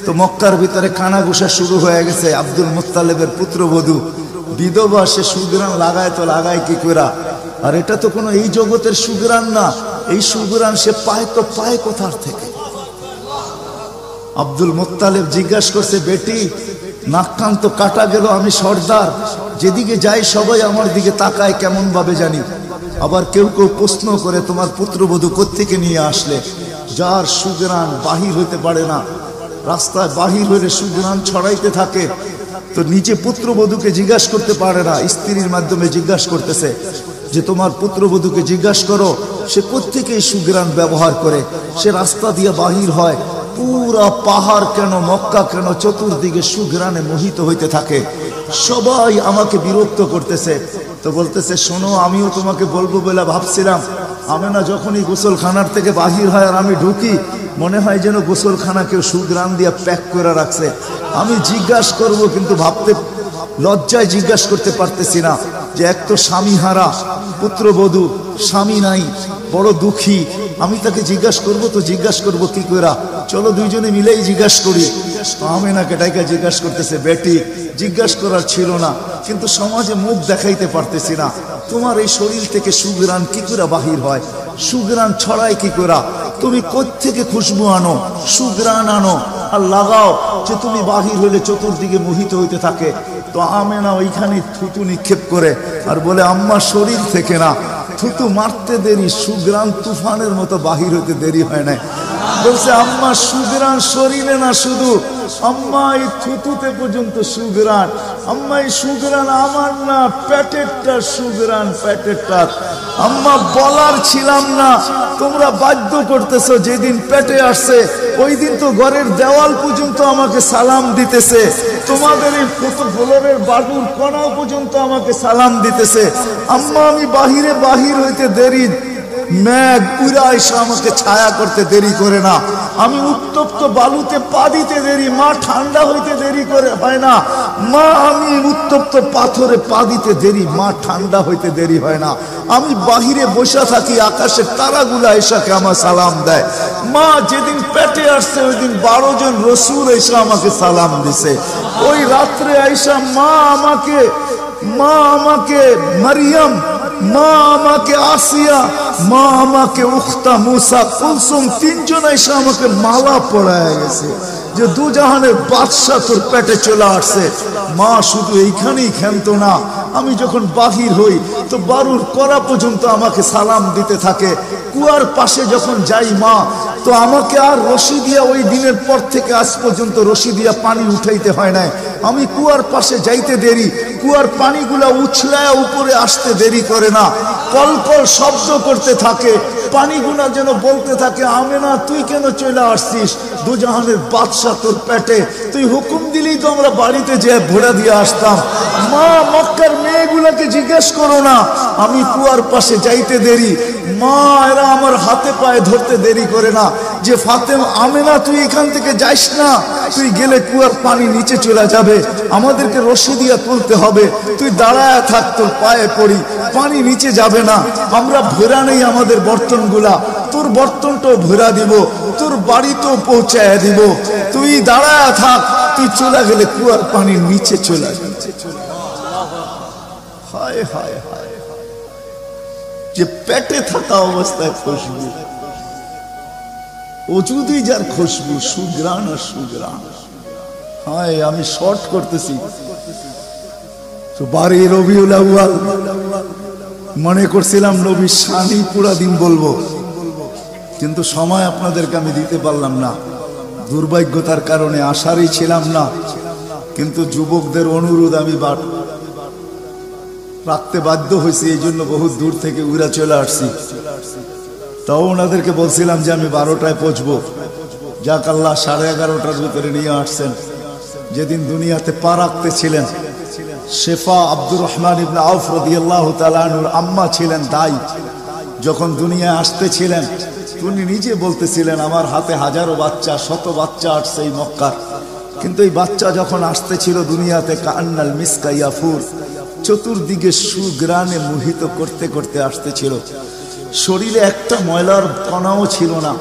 তো মক্কার ভিতরে কানাঘুষা শুরু হয়ে গেছে। আব্দুল মুত্তালিবের পুত্রবধূ বিধবা, সে সুগ্রাণ লাগায় তো লাগায় কি করা? আর এটা তো কোনো এই জগতের সুগ্রাণ না, এই সুগ্রাণ সে পায় তো পায় কোথার থেকে? আব্দুল মুত্তালিব জিজ্ঞাসা করছে, বেটি নাক কান তো কাটা গেল, আমি সর্দার, যেদিকে যাই সবাই আমার দিকে তাকায় কেমন ভাবে জানি। আবার কেউ কেউ প্রশ্ন করে, তোমার পুত্রবধূ কোত্থেকে নিয়ে আসলে? যার সুগ্রাণ বাহির হইতে পারে না, রাস্তায় বাহির হইলে সুগ্রাণ ছড়াইতে থাকে, তো নিজে পুত্রবধূকে জিজ্ঞাসা করতে পারে না, স্ত্রীর মাধ্যমে জিজ্ঞাসা করতেছে যে তোমার পুত্রবধূকে জিজ্ঞাসা করো সে কোত্থেকে এই সুগ্রাণ ব্যবহার করে। সে রাস্তা দিয়ে বাহির হয়, পুরা পাহাড় কেন, মক্কা কেন, চতুর্দিকে সুগ্রাণে মোহিত হইতে থাকে। সবাই আমাকে বিরক্ত করতেছে। তো বলতেছে, শোনো, আমিও তোমাকে বলবো বলে ভাবছিলাম। আমেনা যখনই গোসলখানার থেকে বাহির হয় আর আমি ঢুকি, মনে হয় যেন গোসলখানা কেউ সুগ্রাণ দিয়ে প্যাক করে রাখছে। আমি জিজ্ঞাসা করব, কিন্তু ভাবতে লজ্জায় জিজ্ঞাসা করতে পারতেছি না, যে এক তো স্বামী হারা পুত্রবধূ, স্বামী নাই, বড় দুঃখী, আমি তাকে জিজ্ঞাসা করবো তো জিজ্ঞাসা করবো কি করে? চলো দুইজনে মিলেই জিজ্ঞাসা করি। আমেনাকে ডাইকা জিজ্ঞাসা করতেছে, বেটি জিজ্ঞাসা করার ছিল না, কিন্তু সমাজে মুখ দেখাইতে পারতেছি না, তোমার এই শরীর থেকে সুগ্রাণ কি করে বাহির হয়? সুগ্রাণ ছড়ায় কি করে? তুমি কোত্থেকে খুশবু আনো, সুগ্রাণ আনো আর লাগাও, যে তুমি বাহির হইলে চতুর্দিকে মোহিত হইতে থাকে। তো আমেনা ওইখানে থুতু নিক্ষেপ করে আর বলে, আম্মা শরীর থেকে না, থুতু মারতে দেরি, সুগ্রাণ তুফানের মতো বাহির হইতে দেরি হয় না। বলছে, আম্মা সুগ্রাণ শরীরে না, শুধু আম্মা এই থুতুতে পর্যন্ত সুগ্রাণ। আম্মা এই সুগ্রাণ আমার না, পেটেরটা সুগ্রাণ, পেটেরটা। আম্মা বলার ছিলাম না, তোমরা বাধ্য করতেছো। যেদিন পেটে আসছে ওই দিন তো ঘরের দেওয়াল পর্যন্ত আমাকে সালাম দিতেছে, তোমাদের এই ফ্লোরের বাটুর কণাও পর্যন্ত আমাকে সালাম দিতেছে। আম্মা আমি বাহিরে বাহির হইতে দেরি, মেঘ পুরা এসে আমাকে ছায়া করতে দেরি করে না। আমি উত্তপ্ত বালুতে পা দিতে দেরি, মা ঠান্ডা হইতে দেরি করে হয় না। মা আমি উত্তপ্ত পাথরে পা দিতে দেরি, মা ঠান্ডা হইতে দেরি হয় না। আমি বাহিরে বসে থাকি, আকাশের তারাগুলা এসাকে আমার সালাম দেয়। মা যেদিন পেটে আসছে ওই দিন 12 জন রসুল এসে আমাকে সালাম দিছে। ওই রাত্রে আইসা মা আমাকে মারিয়াম, মা আমাকে আসিয়া, মা আমাকে উখতা মুসা কুলসুম, 3 জন এসে আমাকে মালা পরায় গেছে যে দুজাহানের বাদশা তোর পেটে চলে আসছে। মা শুধু এইখানেই ক্ষান্ত না, আমি যখন বাহির হই তো বারুর করা পর্যন্ত আমাকে সালাম দিতে থাকে। কুয়ার পাশে যখন যাই মা, তো আমাকে আর রশি দিয়া, ওই দিনের পর থেকে আজ পর্যন্ত রশি দিয়া পানি উঠাইতে হয় নাই। আমি কুয়ার পাশে যাইতে দেরি, কুয়ার পানিগুলা উছলায় উপরে আসতে দেরি করে না, কল কল শব্দ করতে থাকে, পানিগুলা যেন বলতে থাকে, আমেনা তুই কেন চলে আসছিস? দুজাহানের বাদশা তোর পেটে, তুই হুকুম দিলেই তো আমরা বাড়িতে যেয়ে ভোড়া দিয়ে আসতাম। মা মক্কার মেয়েগুলাকে জিজ্ঞেস করো না, আমি কুয়ার পাশে যাইতে দেরি, মা এরা আমার হাতে পায়ে ধরতে দেরি করে না, যে ফাতেমা, আমেনা তুই এখান থেকে যাইস না, তুই গেলে কুয়ার পানি নিচে চলে যাবে, আমাদেরকে রশি দিয়ে তুলতে হবে, তুই দাঁড়ায় থাক, তোর পায়ে পড়ি, পানি নিচে যাবে না, আমরা ভরা নেই আমাদের বর্তনগুলা, তোর বর্তনটাও ভরা দিব, তোর বাড়িতেও পৌঁছায় দিব, তুই দাঁড়ায় থাক, তুই চলে গেলে কুয়ার পানি নিচে চলে যাবে। হায় হায় হায়, যে পেটে থাকা অবস্থায় খুশবু, ওজুদি যার খুশবু, সুগ্রাণ আর সুগ্রাণ। হায়, আমি শর্ট করতেছি। তো 12 রবিউল আউয়াল মনে করছিলাম নবীর শানই পুরা দিন বলবো, কিন্তু সময় আপনাদেরকে আমি দিতে পারলাম না, দুর্ভাগ্যতার কারণে আসারই ছিলাম না। কিন্তু যুবকদের অনুরোধ আমি রাখতে বাধ্য হয়েছি, এই জন্য বহু দূর থেকে উড়া চলে আসছি। তাও ওনাদেরকে বলছিলাম যে আমি 12টায় পৌঁছবো, যাক আল্লাহ 11:30টার ভিতরে নিয়ে আসছেন। যেদিন দুনিয়াতে পা রাখতে ছিলেন, শেফা আব্দুর রহমান ইবনে আউফ রাদিয়াল্লাহু তাআলা আনহুর আম্মা ছিলেন দাই। যখন দুনিয়ায় আসতেছিলেন তিনি নিজে বলতেছিলেন, আমার হাতে হাজারো বাচ্চা, শত বাচ্চা আসছে এই মক্কার, কিন্তু এই বাচ্চা যখন আসতেছিল দুনিয়াতে, কান্নাল মিসকা ইয়াফুর, চতুর্দিকে সুগ্রাণে মোহিত করতে করতে আসতেছিল। শরীরে একটা ময়লার কণাও ছিল না।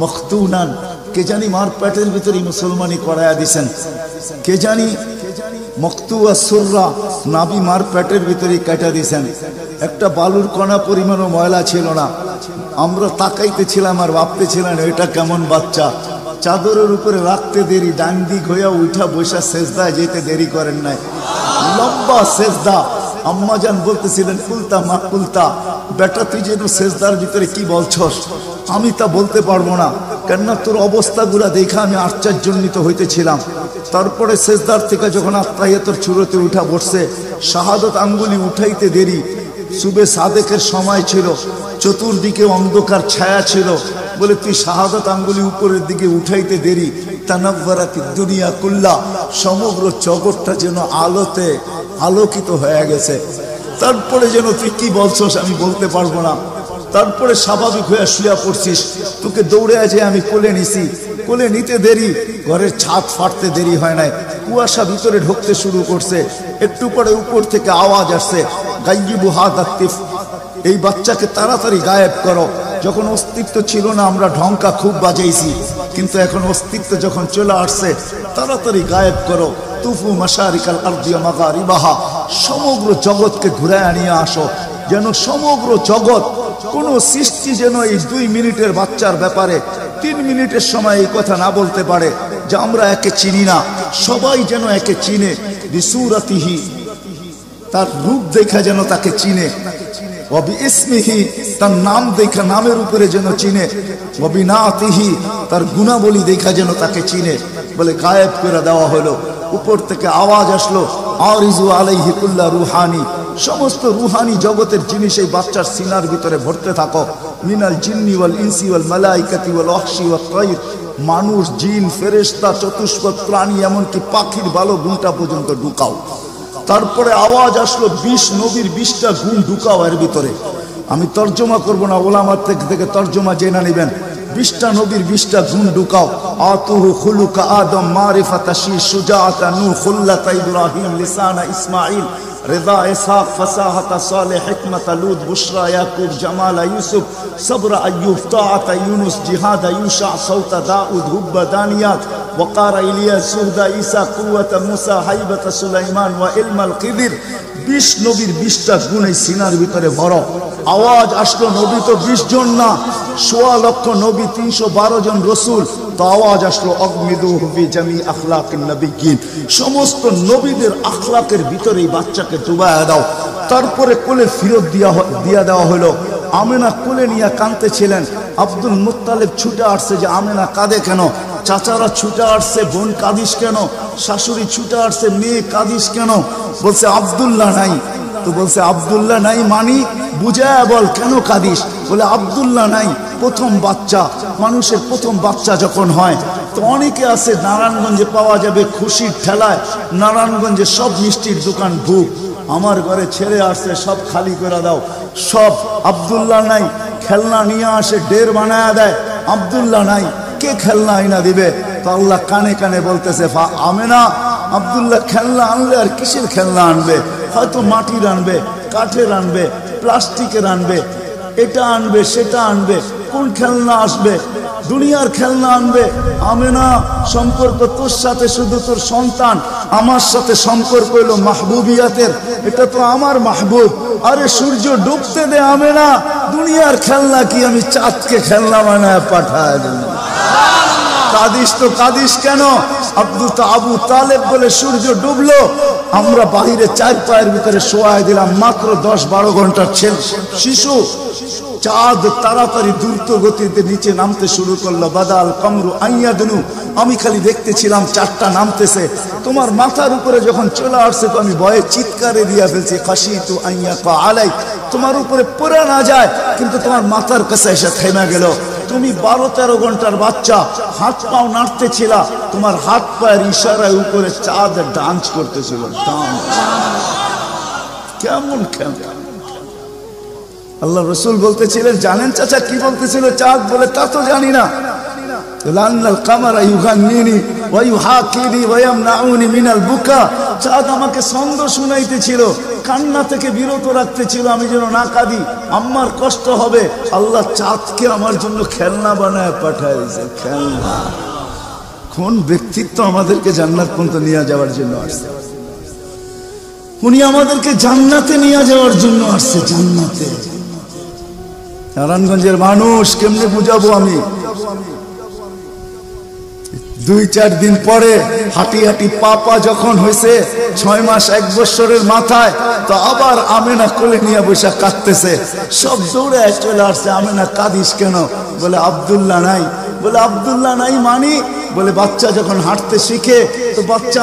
মখতুনান, কে জানি মার পেটের ভিতরে মুসলমানি করায়া দিছেন, কে জানি মকতুয়া সুররা নাবি মার পেটের ভিতরে কাটা দিছেন। একটা বালুর কণা পরিমাণও ময়লা ছিল না। আমরা তাকাইতেছিলাম আর ভাবতেছিলাম এটা কেমন বাচ্চা। চাদরের উপরে রাখতে দেরি, ডান দিক হইয়া উঠা বসা সেজদায় যেতে দেরি করেন নাই, লম্বা সেজদা। আম্মাজান বলতেছিলেন কুলতা মা কুলতা, বেটা তুই যেন সেজদার ভিতরে কি বলছস, আমি তা বলতে পারবো না, কেননা তোর অবস্থাগুলা দেখে আমি আশ্চর্যান্বিত হইতেছিলাম। তারপরে সেজদার থেকে যখন আত্মাহিয়াতুর চূড়াতে উঠা বসছে, শাহাদত আঙ্গুলি উঠাইতে দেরি, সুবে সাদেকের সময় ছিল, চতুর্দিকে অন্ধকার ছায়া ছিল, বলে তুই শাহাদত আঙ্গুলি উপরের দিকে উঠাইতে দেরি, তানাব্বারাতি দুনিয়া কুল্লা, সমগ্র জগৎটা যেন আলোতে আলোকিত হয়ে গেছে। তারপরে যেন তুই কি বলছস আমি বলতে পারবো না। তারপরে স্বাভাবিক হয়ে শুয়া পড়ছিস, তোকে দৌড়ে আছে আমি কোলে নিছি, কোলে নিতে দেরি, ঘরের ছাদ ফাটতে দেরি হয় নাই, কুয়াশা ভিতরে ঢুকতে শুরু করছে, একটু পরে উপর থেকে আওয়াজ আসছে, গাইয়িবু হাদা তিফ, এই বাচ্চাকে তাড়াতাড়ি গায়েব করো। যখন অস্তিত্ব ছিল না আমরা ঢঙ্কা খুব বাজাইছি, কিন্তু এখন অস্তিত্ব যখন চলে আসছে, তাড়াতাড়ি গায়েব করো। তুফু মাশারিকাল আরদি ওয়া মাগারিবাহা, সমগ্র জগৎকে ঘুরে আনিয়ে আসো, যেন সমগ্র জগৎ, কোন সৃষ্টি যেন এই 2 মিনিটের বাচ্চার ব্যাপারে 3 মিনিটের সময় এই কথা না বলতে পারে যে আমরা একে চিনি না। সবাই যেন একে চিনে, বিসুরাতিহি, তার রূপ দেখা যেন তাকে চিনে, ওয়াবি ইসমিহি, তার নাম দেখা নামের উপরে যেন চিনে, ওয়াবি নাতিহি, তার গুণাবলী দেখা যেন তাকে চিনে। বলে গায়েব করে দেওয়া হলো। উপর থেকে আওয়াজ আসলো, আরিজু আলাইহি কুল্লা রুহানি, সমস্ত রুহানি জগতের জিনিস এই বাচ্চার সিনার ভিতরে ভরতে থাকো। মিনাল জিন্নি ওয়াল ইনসি ওয়াল মালাইকাতি ওয়াল ওয়াহশি ওয়াত তায়র, মানুষ, জিন, ফেরেশতা, চতুষ্পদ প্রাণী, এমনকি পাখির ভালো গুণটা পর্যন্ত ঢুকাও। তারপরে আওয়াজ আসলো 20 নবীর 20টা গুণ ঢুকাও এর ভিতরে। আমি তর্জমা করব না, ওলামার থেকে তর্জমা জেনে নেবেন। 20টা নবীর 20টা গুণ ঢুকাও। আতুহু খুলুকা আদম, মারিফাতা শীশ, সুজাআতা নূহ, খুল্লাতা ইব্রাহিম, লিসানা ইসমাঈল, রিদা ইসহাক, ফাসাহাতা সালেহ, হিকমাতা লূত, বুশরা ইয়াকুব, জামালা ইউসুফ, সবরা আইয়ুব, তাআতা ইউনুস, জিহাদা ইউশা, সাউতা দাউদ, হুব্বা দানিয়াত, ওয়াকারা ইলিয়াস, সুহদা ঈসা, কুওয়াতা মুসা, হাইবাতা সুলাইমান, ওয়া ইলমাল খিদির। 20 নবীর 20টা গুণ এই সিনার ভিতরে ভরো। আওয়াজ আসলো, নবী তো 20 জন না, 1.25 লক্ষ নবী, 312 জন রসুল। তো আওয়াজ আসলো, অগমিদুহু ফি জামি আখলাকিন নবিয়্যিন, সমস্ত নবীদের আখলাকের ভিতরে এই বাচ্চাকে ডুবায়া দাও। তারপরে কোলে ফিরত দিয়া দেওয়া হলো। আমেনা কোলে নিয়ে কাঁদতেছিলেন। আব্দুল মুত্তালিব ছুটে আসছে যে আমেনা কাঁদে কেন, চাচারা ছুটে আসছে, বোন কাঁদিস কেন, শাশুড়ি ছুটে আসছে, মেয়ে কাঁদিস কেন? বলছে আব্দুল্লাহ নাই। তো বলছে আব্দুল্লাহ নাই মানি বুঝায় বল, কেন কাঁদিস? বলে আব্দুল্লাহ নাই, প্রথম বাচ্চা, মানুষের প্রথম বাচ্চা যখন হয় তো অনেকে আছে নারায়ণগঞ্জে পাওয়া যাবে খুশির ঠেলায়, নারায়ণগঞ্জে সব মিষ্টির দোকান ভুক, আমার ঘরে ছেড়ে আসছে, সব খালি করে দাও, সব। আব্দুল্লাহ নাই, খেলনা নিয়ে আসে, ডের বানায় দেয়, আব্দুল্লাহ নাই, কে খেলনা আইনা দিবে? তো আল্লাহ কানে কানে বলতেছে, আমেনা, আব্দুল্লাহ খেলনা আনলে আর কিসের খেলনা আনবে? হয়তো মাটির আনবে, কাঠের আনবে, প্লাস্টিকের আনবে, এটা আনবে, সেটা আনবে, কোন খেলনা আসবে? দুনিয়ার খেলনা আনবে। আমেনা, সম্পর্ক তোর সাথে শুধু তোর সন্তান, আমার সাথে সম্পর্ক হইল মাহবুবিয়াতের, এটা তো আমার মাহবুব। আরে সূর্য ডুবতে দে আমেনা, দুনিয়ার খেলনা কি আমি চাঁদকে খেলনা বানায় পাঠায় দেব? কাদিস তো কাদিস কেন? আবু তালেব বলে সূর্য ডুবলো, আমরা বাহিরে 4 পায়ের ভিতরে শোয়াই দিলাম, মাত্র 10-12 ঘন্টার শিশু। চাঁদ তাড়াতাড়ি দ্রুত গতিতে নিচে নামতে শুরু করলো। বাদাল কামরু আইয়াদনু, আমি খালি দেখতেছিলাম 4টা নামতেছে। তোমার মাথার উপরে যখন চলে আসছে তো আমি ভয়ে চিৎকারে দিয়া ফেলছি, খাশিতু আইয়াকা আলাই, তোমার উপরে পড়ে না যায়, কিন্তু তোমার মাথার কাছে এসে থেমে গেল। তুমি 12-13 ঘন্টার বাচ্চা, হাত পাও নাড়তেছিল, তোমার হাত পায়ের ইশারায় উপরে চাঁদ ডান্স করতেছিল। কেমন কেমন আল্লাহ রসুল বলতেছিলেন, জানেন চাচা কি বলতেছিল চাঁদ? বলে তা তো জানি না। লান্নাল কামারা ইউগান্নিনি ওয়া ইউহাকিনি ওয়া ইয়ামনাউনি মিনাল বুকা। চাঁদ আমাকে ছন্দ শুনাইতেছিল, কান্না থেকে বিরত রাখতেছিল, আমি যেন না কাঁদি, আমার কষ্ট হবে। আল্লাহ চাঁদকে আমার জন্য খেলনা বানায় পাঠায় দিয়েছে, খেলনা। কোন ব্যক্তিত্ব আমাদেরকে জান্নাত পর্যন্ত নিয়ে যাওয়ার জন্য আসছে? উনি আমাদেরকে জান্নাতে নিয়ে যাওয়ার জন্য আসছে, জান্নাতে। নারায়ণগঞ্জের মানুষ কেমনে বুঝাবো আমি? 2-4 দিন পরে হাঁটি হাঁটি পা যখন হয়েছে 6 মাস 1 বছরের মাথায়, তো আবার আমেনা কোলে নিয়ে বসে কাঁদতেছে। সব দৌড়ে চলে আসছে, আমেনা কাঁদিস কেন? বলে আব্দুল্লাহ নাই। বলে আব্দুল্লাহ নাই মানি? বলে বাচ্চা যখন হাঁটতে শিখে তো বাচ্চা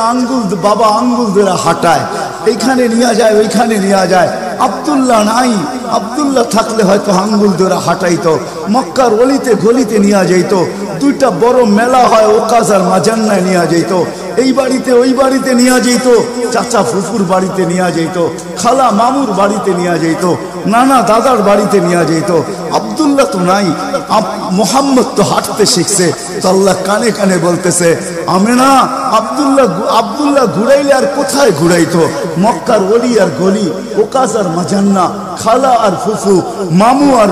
বাবা আঙ্গুল ধরে হাঁটায়, এইখানে নিয়ে যায় ওইখানে নিয়ে যায়। আব্দুল্লাহ নাই, আব্দুল্লাহ থাকলে হয়তো আঙ্গুল ধরে হাঁটাইতো, মক্কার অলিতে গলিতে নিয়ে যাইতো। 2টা বড় মেলা হয়, ওকাজ আর মাজান্নায় নিয়ে যাইতো। এই বাড়িতে ওই বাড়িতে নিয়ে যাইতো, চাচা ফুফুর বাড়িতে নিয়ে যাইতো, খালা মামুর বাড়িতে নিয়ে যাইতো, নানা দাদার বাড়িতে নিয়ে যাইতো। আব্দুল্লাহ তো নাই, মোহাম্মদ তো হাঁটতে শিখছে। তো আল্লাহ কানে কানে বলতেছে, আমেনা আব্দুল্লাহ ঘুরাইলে আর কোথায় ঘুরাইতো? মক্কার অলি আর গলি, ওকাজ আর মাজান্না, খালা আর ফুফু, মামু আর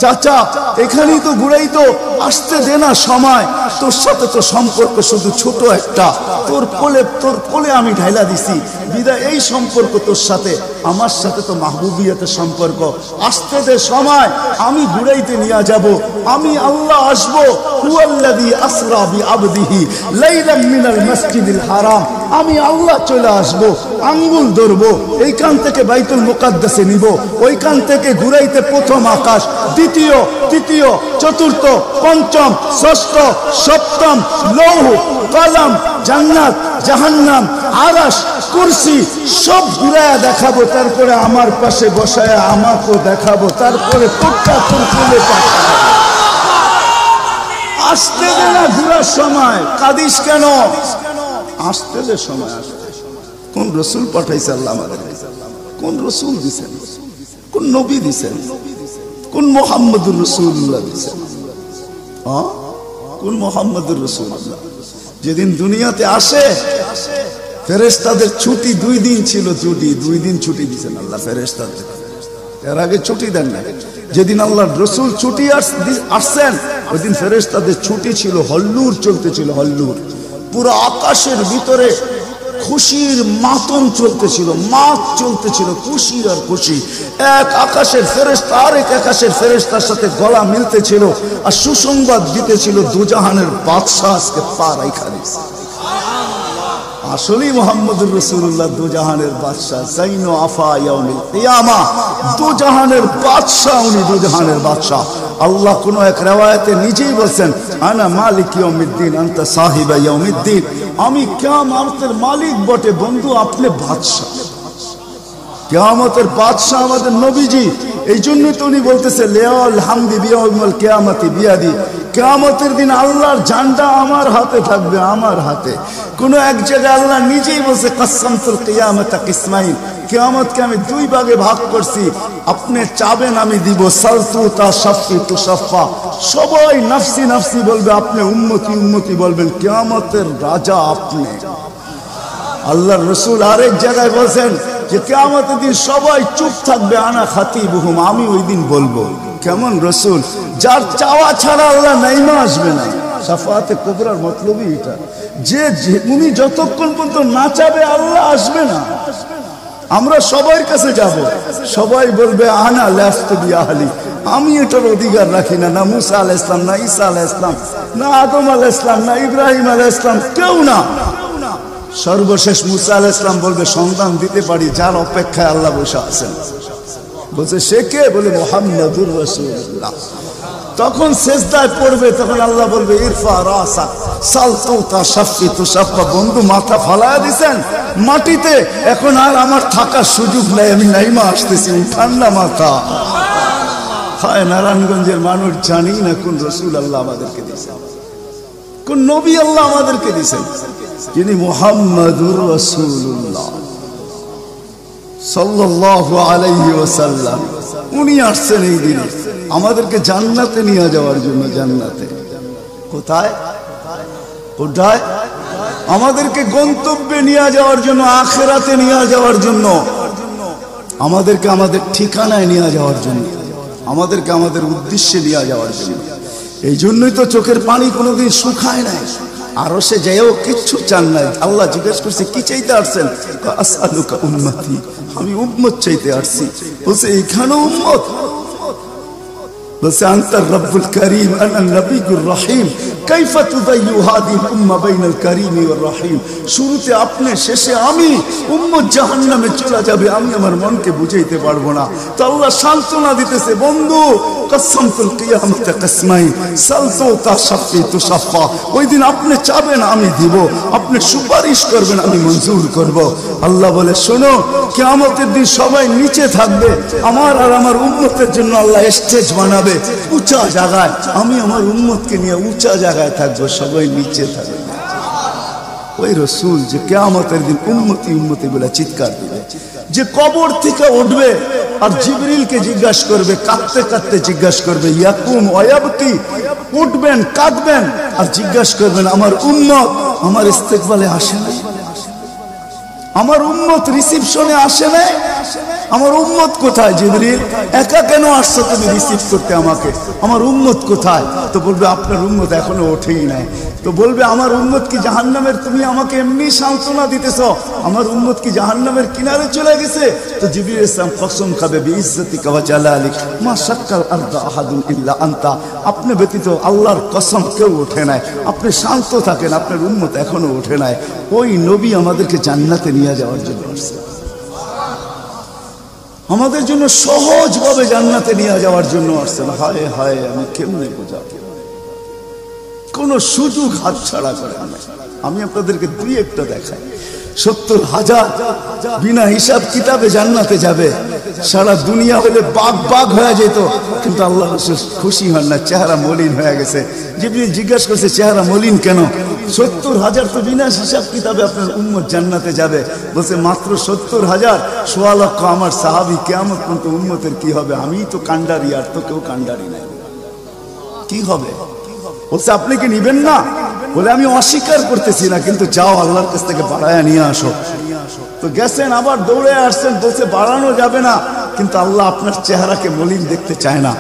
চাচা, এখানেই তো ঘুরাইতো। আসতে দে না সময়, তোর সাথে তো সম্পর্ক শুধু ছোট একটা, তোর কোলে আমি ঢাইলা দিছি বিদায়। এই সম্পর্ক তোর সাথে, আমার সাথে তো মাহবুবিয়াতের সম্পর্ক। আসতে দে সময়, আমি ঘুরাইতে নিয়ে যাব, আমি আল্লাহ আসবো। হুয়াল্লাযী আসরা বিআবদিহি লাইলাম মিনাল মাসজিদিল হারাম। আমি আল্লাহ চলে আসবো, আঙ্গুল ধরবো, এইখান থেকে বাইতুল মুকাদ্দাসে নিব, ওইখান থেকে ঘুরাইতে প্রথম আকাশ, দ্বিতীয়, তৃতীয়, চতুর্থ, পঞ্চম, ষষ্ঠ, সপ্তম, লৌহ, কলম, জান্নাত, জাহান্নাম, আরশ, কুরসি সব ঘুরায়া দেখাবো। তারপরে আমার পাশে বসায় আমাকেও দেখাবো, তারপরে তোরটা তোর কোলে পাঠাবো। আসতে দে না ঘুরার সময়, কাঁদিস কেন? আসতে দে সময়। কোন রসুল পাঠাইছে আল্লাহ আমাদের? কোন রসুল দিছেন? কোন নবী দিছেন? কোন মুহাম্মদুর রাসূলুল্লাহ দিছেন? কোন মুহাম্মদুর রাসূলুল্লাহ? যেদিন দুনিয়াতে আসে ফেরেশতাদের ছুটি 2 দিন ছিল, 2 দিন ছুটি দিছেন আল্লাহ ফেরেশতাদের। এর আগে ছুটি দেন না। যেদিন আল্লাহর রাসূল ছুটি আসছেন ওই দিন ফেরেশতাদের ছুটি ছিল, হল্লুর চলতেছিল, হল্লুর। পুরো আকাশের ভিতরে খুশির মাতম চলতেছিল, মাত চলতেছিল, খুশি আর খুশি। এক আকাশের ফেরেশতা আরেক আকাশের ফেরেশতার সাথে গলা মিলতেছিল আর সুসংবাদ দিতেছিল, দুজাহানের বাদশা আজকে পা রাইখা দিয়েছে। আসলেই মুহাম্মদুর রাসূলুল্লাহ দুজাহানের বাদশা, জাইনু আফা ইয়াউমিল কিয়ামা, দুজাহানের বাদশা। উনি দুজাহানের বাদশা। আল্লাহ কোন এক riwayate নিজেই বলেন, আনা মালিক ইয়াউমিদ্দিন আনতা সাহিবা ইয়াউমিদ্দিন। আমি কিয়ামতের মালিক বটে বন্ধু, আপনি বাদশা। কিয়ামতের বাদশা আমাদের নবীজি। এই জন্য তো উনি বলতেছে লিয়াল হামদি বিয়াউমিল কিয়ামতি বিয়াদি। কিয়ামতের দিন আল্লাহর ঝান্ডা আমার হাতে থাকবে, আমার হাতে। কোন এক জায়গায় আল্লাহ নিজেই বলছে কাসসামতুল কিয়ামাতা কিসমাইন, কিয়ামতকে আমি 2 ভাগে ভাগ করছি, আপনি চাবেন আমি দিব। সালতু তাশাফি তুশাফা, সবাই নফসি নফসি বলবে, আপনি উম্মতি উম্মতি বলবেন। কিয়ামতের রাজা আপনি। আল্লাহর রাসূল আরেক জায়গায় বলেন যে কিয়ামতের দিন সবাই চুপ থাকবে, আনা খাতিবুহুম, আমি ওই দিন বলবো। কেমন রাসূল? যার চাওয়া ছাড়া আল্লাহ নাইমা আসবে না। শাফাআতে কুবরার মতলবই এটা, যে উনি যতক্ষণ পর্যন্ত না চাবে আল্লাহ আসবে না। আমরা সবার কাছে যাব, সবাই বলবে আনা লাস্তু বিআহলি, আমি এটার অধিকার রাখি না। না মুসা আলাইহিস সালাম, না ঈসা আলাইহিস সালাম, না আদম আলাইহিস সালাম, না ইব্রাহিম আলাইহিস সালাম, কেউ না। সর্বশেষ মুসা আলাইহিস সালাম বলবে সন্তান দিতে পারি, যার অপেক্ষায় আল্লাহ বসে আছেন। বলছে সে কে? বলে মুহাম্মদুর রাসূলুল্লাহ। তখন সেজদায় পড়বে, তখন আল্লাহ বলবে ইরফা রাসাক সালতু তাশাফি তুশাফা। বন্ধু মাথা ফালায়া দিছেন মাটিতে, এখন আর আমার থাকার সুযোগ নাই, আমি নাইমা আসতেছি, উঠান না মাথা। হায় নারায়ণগঞ্জের মানুষ, জানি না কোন রাসূল আল্লাহ আমাদেরকে দিয়েছেন, কোন নবী আল্লাহ আমাদেরকে দিয়েছেন, যিনি মুহাম্মদুর রাসূলুল্লাহ সাল্লাল্লাহু আলাইহি ওয়াসাল্লাম। উনি আসছেন এই দিনে আমাদেরকে জান্নাতে নিয়ে যাওয়ার জন্য, জান্নাতে। কোথায় কোথায়? আমাদেরকে গন্তব্যে নিয়ে যাওয়ার জন্য, আখিরাতে নিয়ে যাওয়ার জন্য, আমাদেরকে আমাদের ঠিকানায় নিয়ে যাওয়ার জন্য, আমাদেরকে আমাদের উদ্দেশ্যে নিয়ে যাওয়ার জন্য। এই জন্যই তো চোখের পানি কোনোদিন শুকায় নাই। আরো সে যাইও কিচ্ছু চান নাই। আল্লাহ জিজ্ঞেস করছে কি চাইতে আসছেন? আসআলুকা উম্মতি, আমি উম্মত চাইতে আসছি। বলছে এইখানে উম্মত? বলছে আনতা রব্বুল করিম আনা নবিয়ুর রহিম কাইফা তুদাইয়ু হাদিহিল উম্মাহ বাইনাল করিমি ওয়ার রহিম। শুরুতে আপনি, শেষে আমি। উম্মত জাহান্নামে চলে যাবে, আমি আমার মনকে বুঝাইতে পারবো না। তো আল্লাহ সান্ত্বনা দিতেছে, বন্ধু কসমতুল কিয়ামত কসমাইন সালতু তাশফি তুশফা। ওই দিন আপনি চাবেন আমি দিব, আপনি সুপারিশ করবেন আমি মঞ্জুর করব। আল্লাহ বলে শোনো, কিয়ামতের দিন সবাই নিচে থাকবে, আমার আর আমার উম্মতের জন্য আল্লাহ স্টেজ বানাবে উঁচা জায়গায়। আমি আমার উম্মতকে নিয়ে উঁচা জায়গায় থাকবো, সবাই নিচে থাকবে। ওই রসুল যে কিয়ামতের দিন উম্মতি উম্মতি বলে চিৎকার দিবে, যে কবর থেকে উঠবে আর জিবরিলকে জিজ্ঞাসা করবে, কাঁদতে কাঁদতে জিজ্ঞাসা করবে ইয়াকুম ওয়ায়াবকি, উঠবেন কাঁদবেন আর জিজ্ঞাসা করবেন আমার উম্মত আমার ইস্তেকবালে আসে না, আমার উম্মত রিসিপশনে আসে না, আমার উম্মত কোথায়? জিবরিল একা কেন আসছো তুমি রিসিভ করতে আমাকে? আমার উম্মত কোথায়? তো বলবে আপনার উম্মত এখনো ওঠেই নাই। তো বলবে আমার উম্মত কি জাহান্নামের? তুমি আমাকে এমনি সান্ত্বনা দিতেছ, আমার উম্মত কি জাহান্নামের কিনারে চলে গেছে? তো জিবরিল ইসলাম কসম খাবে বিইজ্জতিকা ওয়া জালালিক মা শাক্কাল আরদা আহাদুন ইল্লা আনতা, আপনি ব্যতীত আল্লাহর কসম কেউ ওঠে নাই। আপনি শান্ত থাকেন, আপনার উম্মত এখনো ওঠে নাই। ওই নবী আমাদেরকে জান্নাতে নিয়ে যাওয়ার জন্য আসছে, আমাদের জন্য সহজভাবে জান্নাতে নিয়ে যাওয়ার জন্য আসছেন। হায় হায়, আমি কেমনে বোঝাবো? কোন সুযোগ হাতছাড়া করেন না। আমি আপনাদেরকে দুই একটা দেখাই। 70,000 বিনা হিসাব কিতাবে জান্নাতে যাবে। সারা দুনিয়া হলে বাগ বাগ হয়ে যেত, কিন্তু আল্লাহ রাসূল খুশি হন না, চেহারা মলিন হয়ে গেছে। জিবরিল জিজ্ঞাসা করছে চেহারা মলিন কেন? 70,000 তো বিনা হিসাব কিতাবে আপনার উম্মত জান্নাতে যাবে। বলছে মাত্র 70,000, 1.25 লক্ষ আমার সাহাবী, কিয়ামত পর্যন্ত উম্মতের কি হবে? আমি তো কান্ডারি, আর তো কেউ কান্ডারি নাই, কি হবে? বলছে আপনি কি নিবেন না? বলে আমি অস্বীকার করতেছি না, কিন্তু যাও আল্লাহর কাছ থেকে বাড়ায়া নিয়ে আসো। তো গেছেন, আবার দৌড়ে আসছেন, বলছে বাড়ানো যাবে না, কিন্তু আল্লাহ আপনার চেহারাকে মলিন দেখতে চায় না।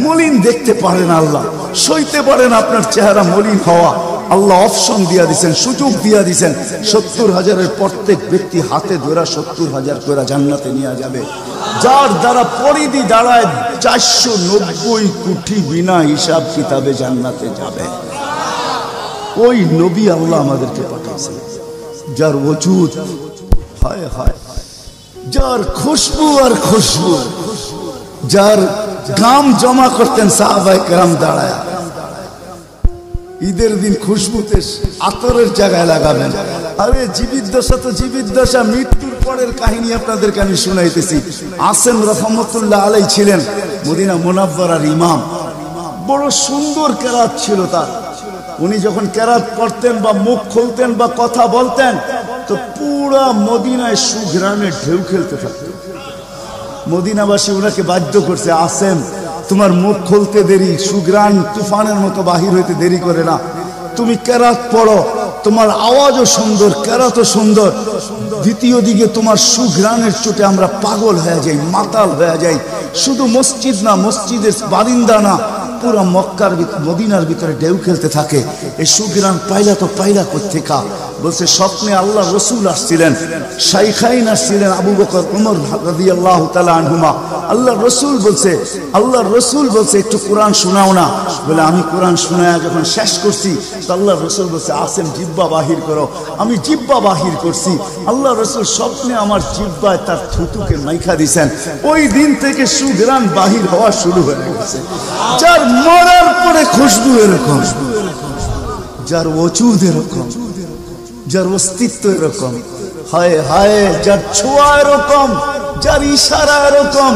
মলিন দেখতে পারেন আল্লাহ, সইতে পারেন আপনার চেহারা মলিন হওয়া। আল্লাহ অপশন দিয়া দিচ্ছেন, সুযোগ দিয়া দিচ্ছেন। 70,000-এর প্রত্যেক ব্যক্তি হাতে ধরা 70,000 করে জান্নাতে নিয়ে যাবে, যার দ্বারা পরিধি দাঁড়ায় 490 কোটি বিনা হিসাব কিতাবে জান্নাতে যাবে। ওই নবী আল্লাহ আমাদেরকে পাঠাইছে, যার ওজুদ হায় হায়, যার খুশবু আর খুশবু, যার গাম জমা করতেন সাহাবায়ে কেরাম দাঁড়ায়। ঈদের দিন খুশবুতে আতরের জায়গায় লাগাবেন। আরে জীবিত দশা তো জীবিত দশা, মৃত্যুর পরের কাহিনী আপনাদেরকে আমি শুনাইতেছি। আসেম রহমতুল্লাহ আলাইহি ছিলেন মদিনা মুনাওয়ারার ইমাম। বড় সুন্দর কেরাত ছিল তার। উনি যখন কেরাত পড়তেন বা মুখ খুলতেন বা কথা বলতেন, তো পুরা মদিনায় সুঘ্রাণে ঢেউ খেলতে থাকত। মদিনাবাসী ওনাকে বাধ্য করছে, আসেম তোমার মুখ খুলতে দেরি, সুঘ্রাণ তুফানের মতো বাহির হইতে দেরি করে না, তুমি কেরাত পড়ো, তোমার আওয়াজও সুন্দর, কেরাতও সুন্দর। দ্বিতীয় দিকে তোমার সুঘ্রাণের চোটে আমরা পাগল হয়ে যাই, মাতাল হয়ে যাই। শুধু মসজিদ না, মসজিদের বারিন্দা না, পুরা মক্কার মদিনার ভিতরে ঢেউ খেলতে থাকে। এই সুঘ্রাণ পাইলা তো পাইলা কোত্থেকা? বলছে স্বপ্নে আল্লাহ রসুল আসছিলেন, শাইখাইন আসছিলেন, আবু বকর উমর রাদিয়াল্লাহু তাআলা আনহুমা। আল্লাহ রসুল বলছে একটু কোরআন শোনাও না। বলে আমি কোরআন শোনায়া যখন শেষ করছি, তো আল্লাহ রসুল বলছে আসেম জিব্বা বাহির করো। আমি জিব্বা বাহির করছি। আল্লাহ রসুল স্বপ্নে আমার জিব্বায় তার থুতুকে মাইখা দিছেন। ওই দিন থেকে সুঘ্রাণ বাহির হওয়া শুরু হয়ে গেছে। যার মরার পরে খুশবু এরকম, যার ওজুদ এরকম, যার অস্তিত্ব এরকম, হায় হায়, যার ছোঁয়া এরকম, যার ইশারা এরকম।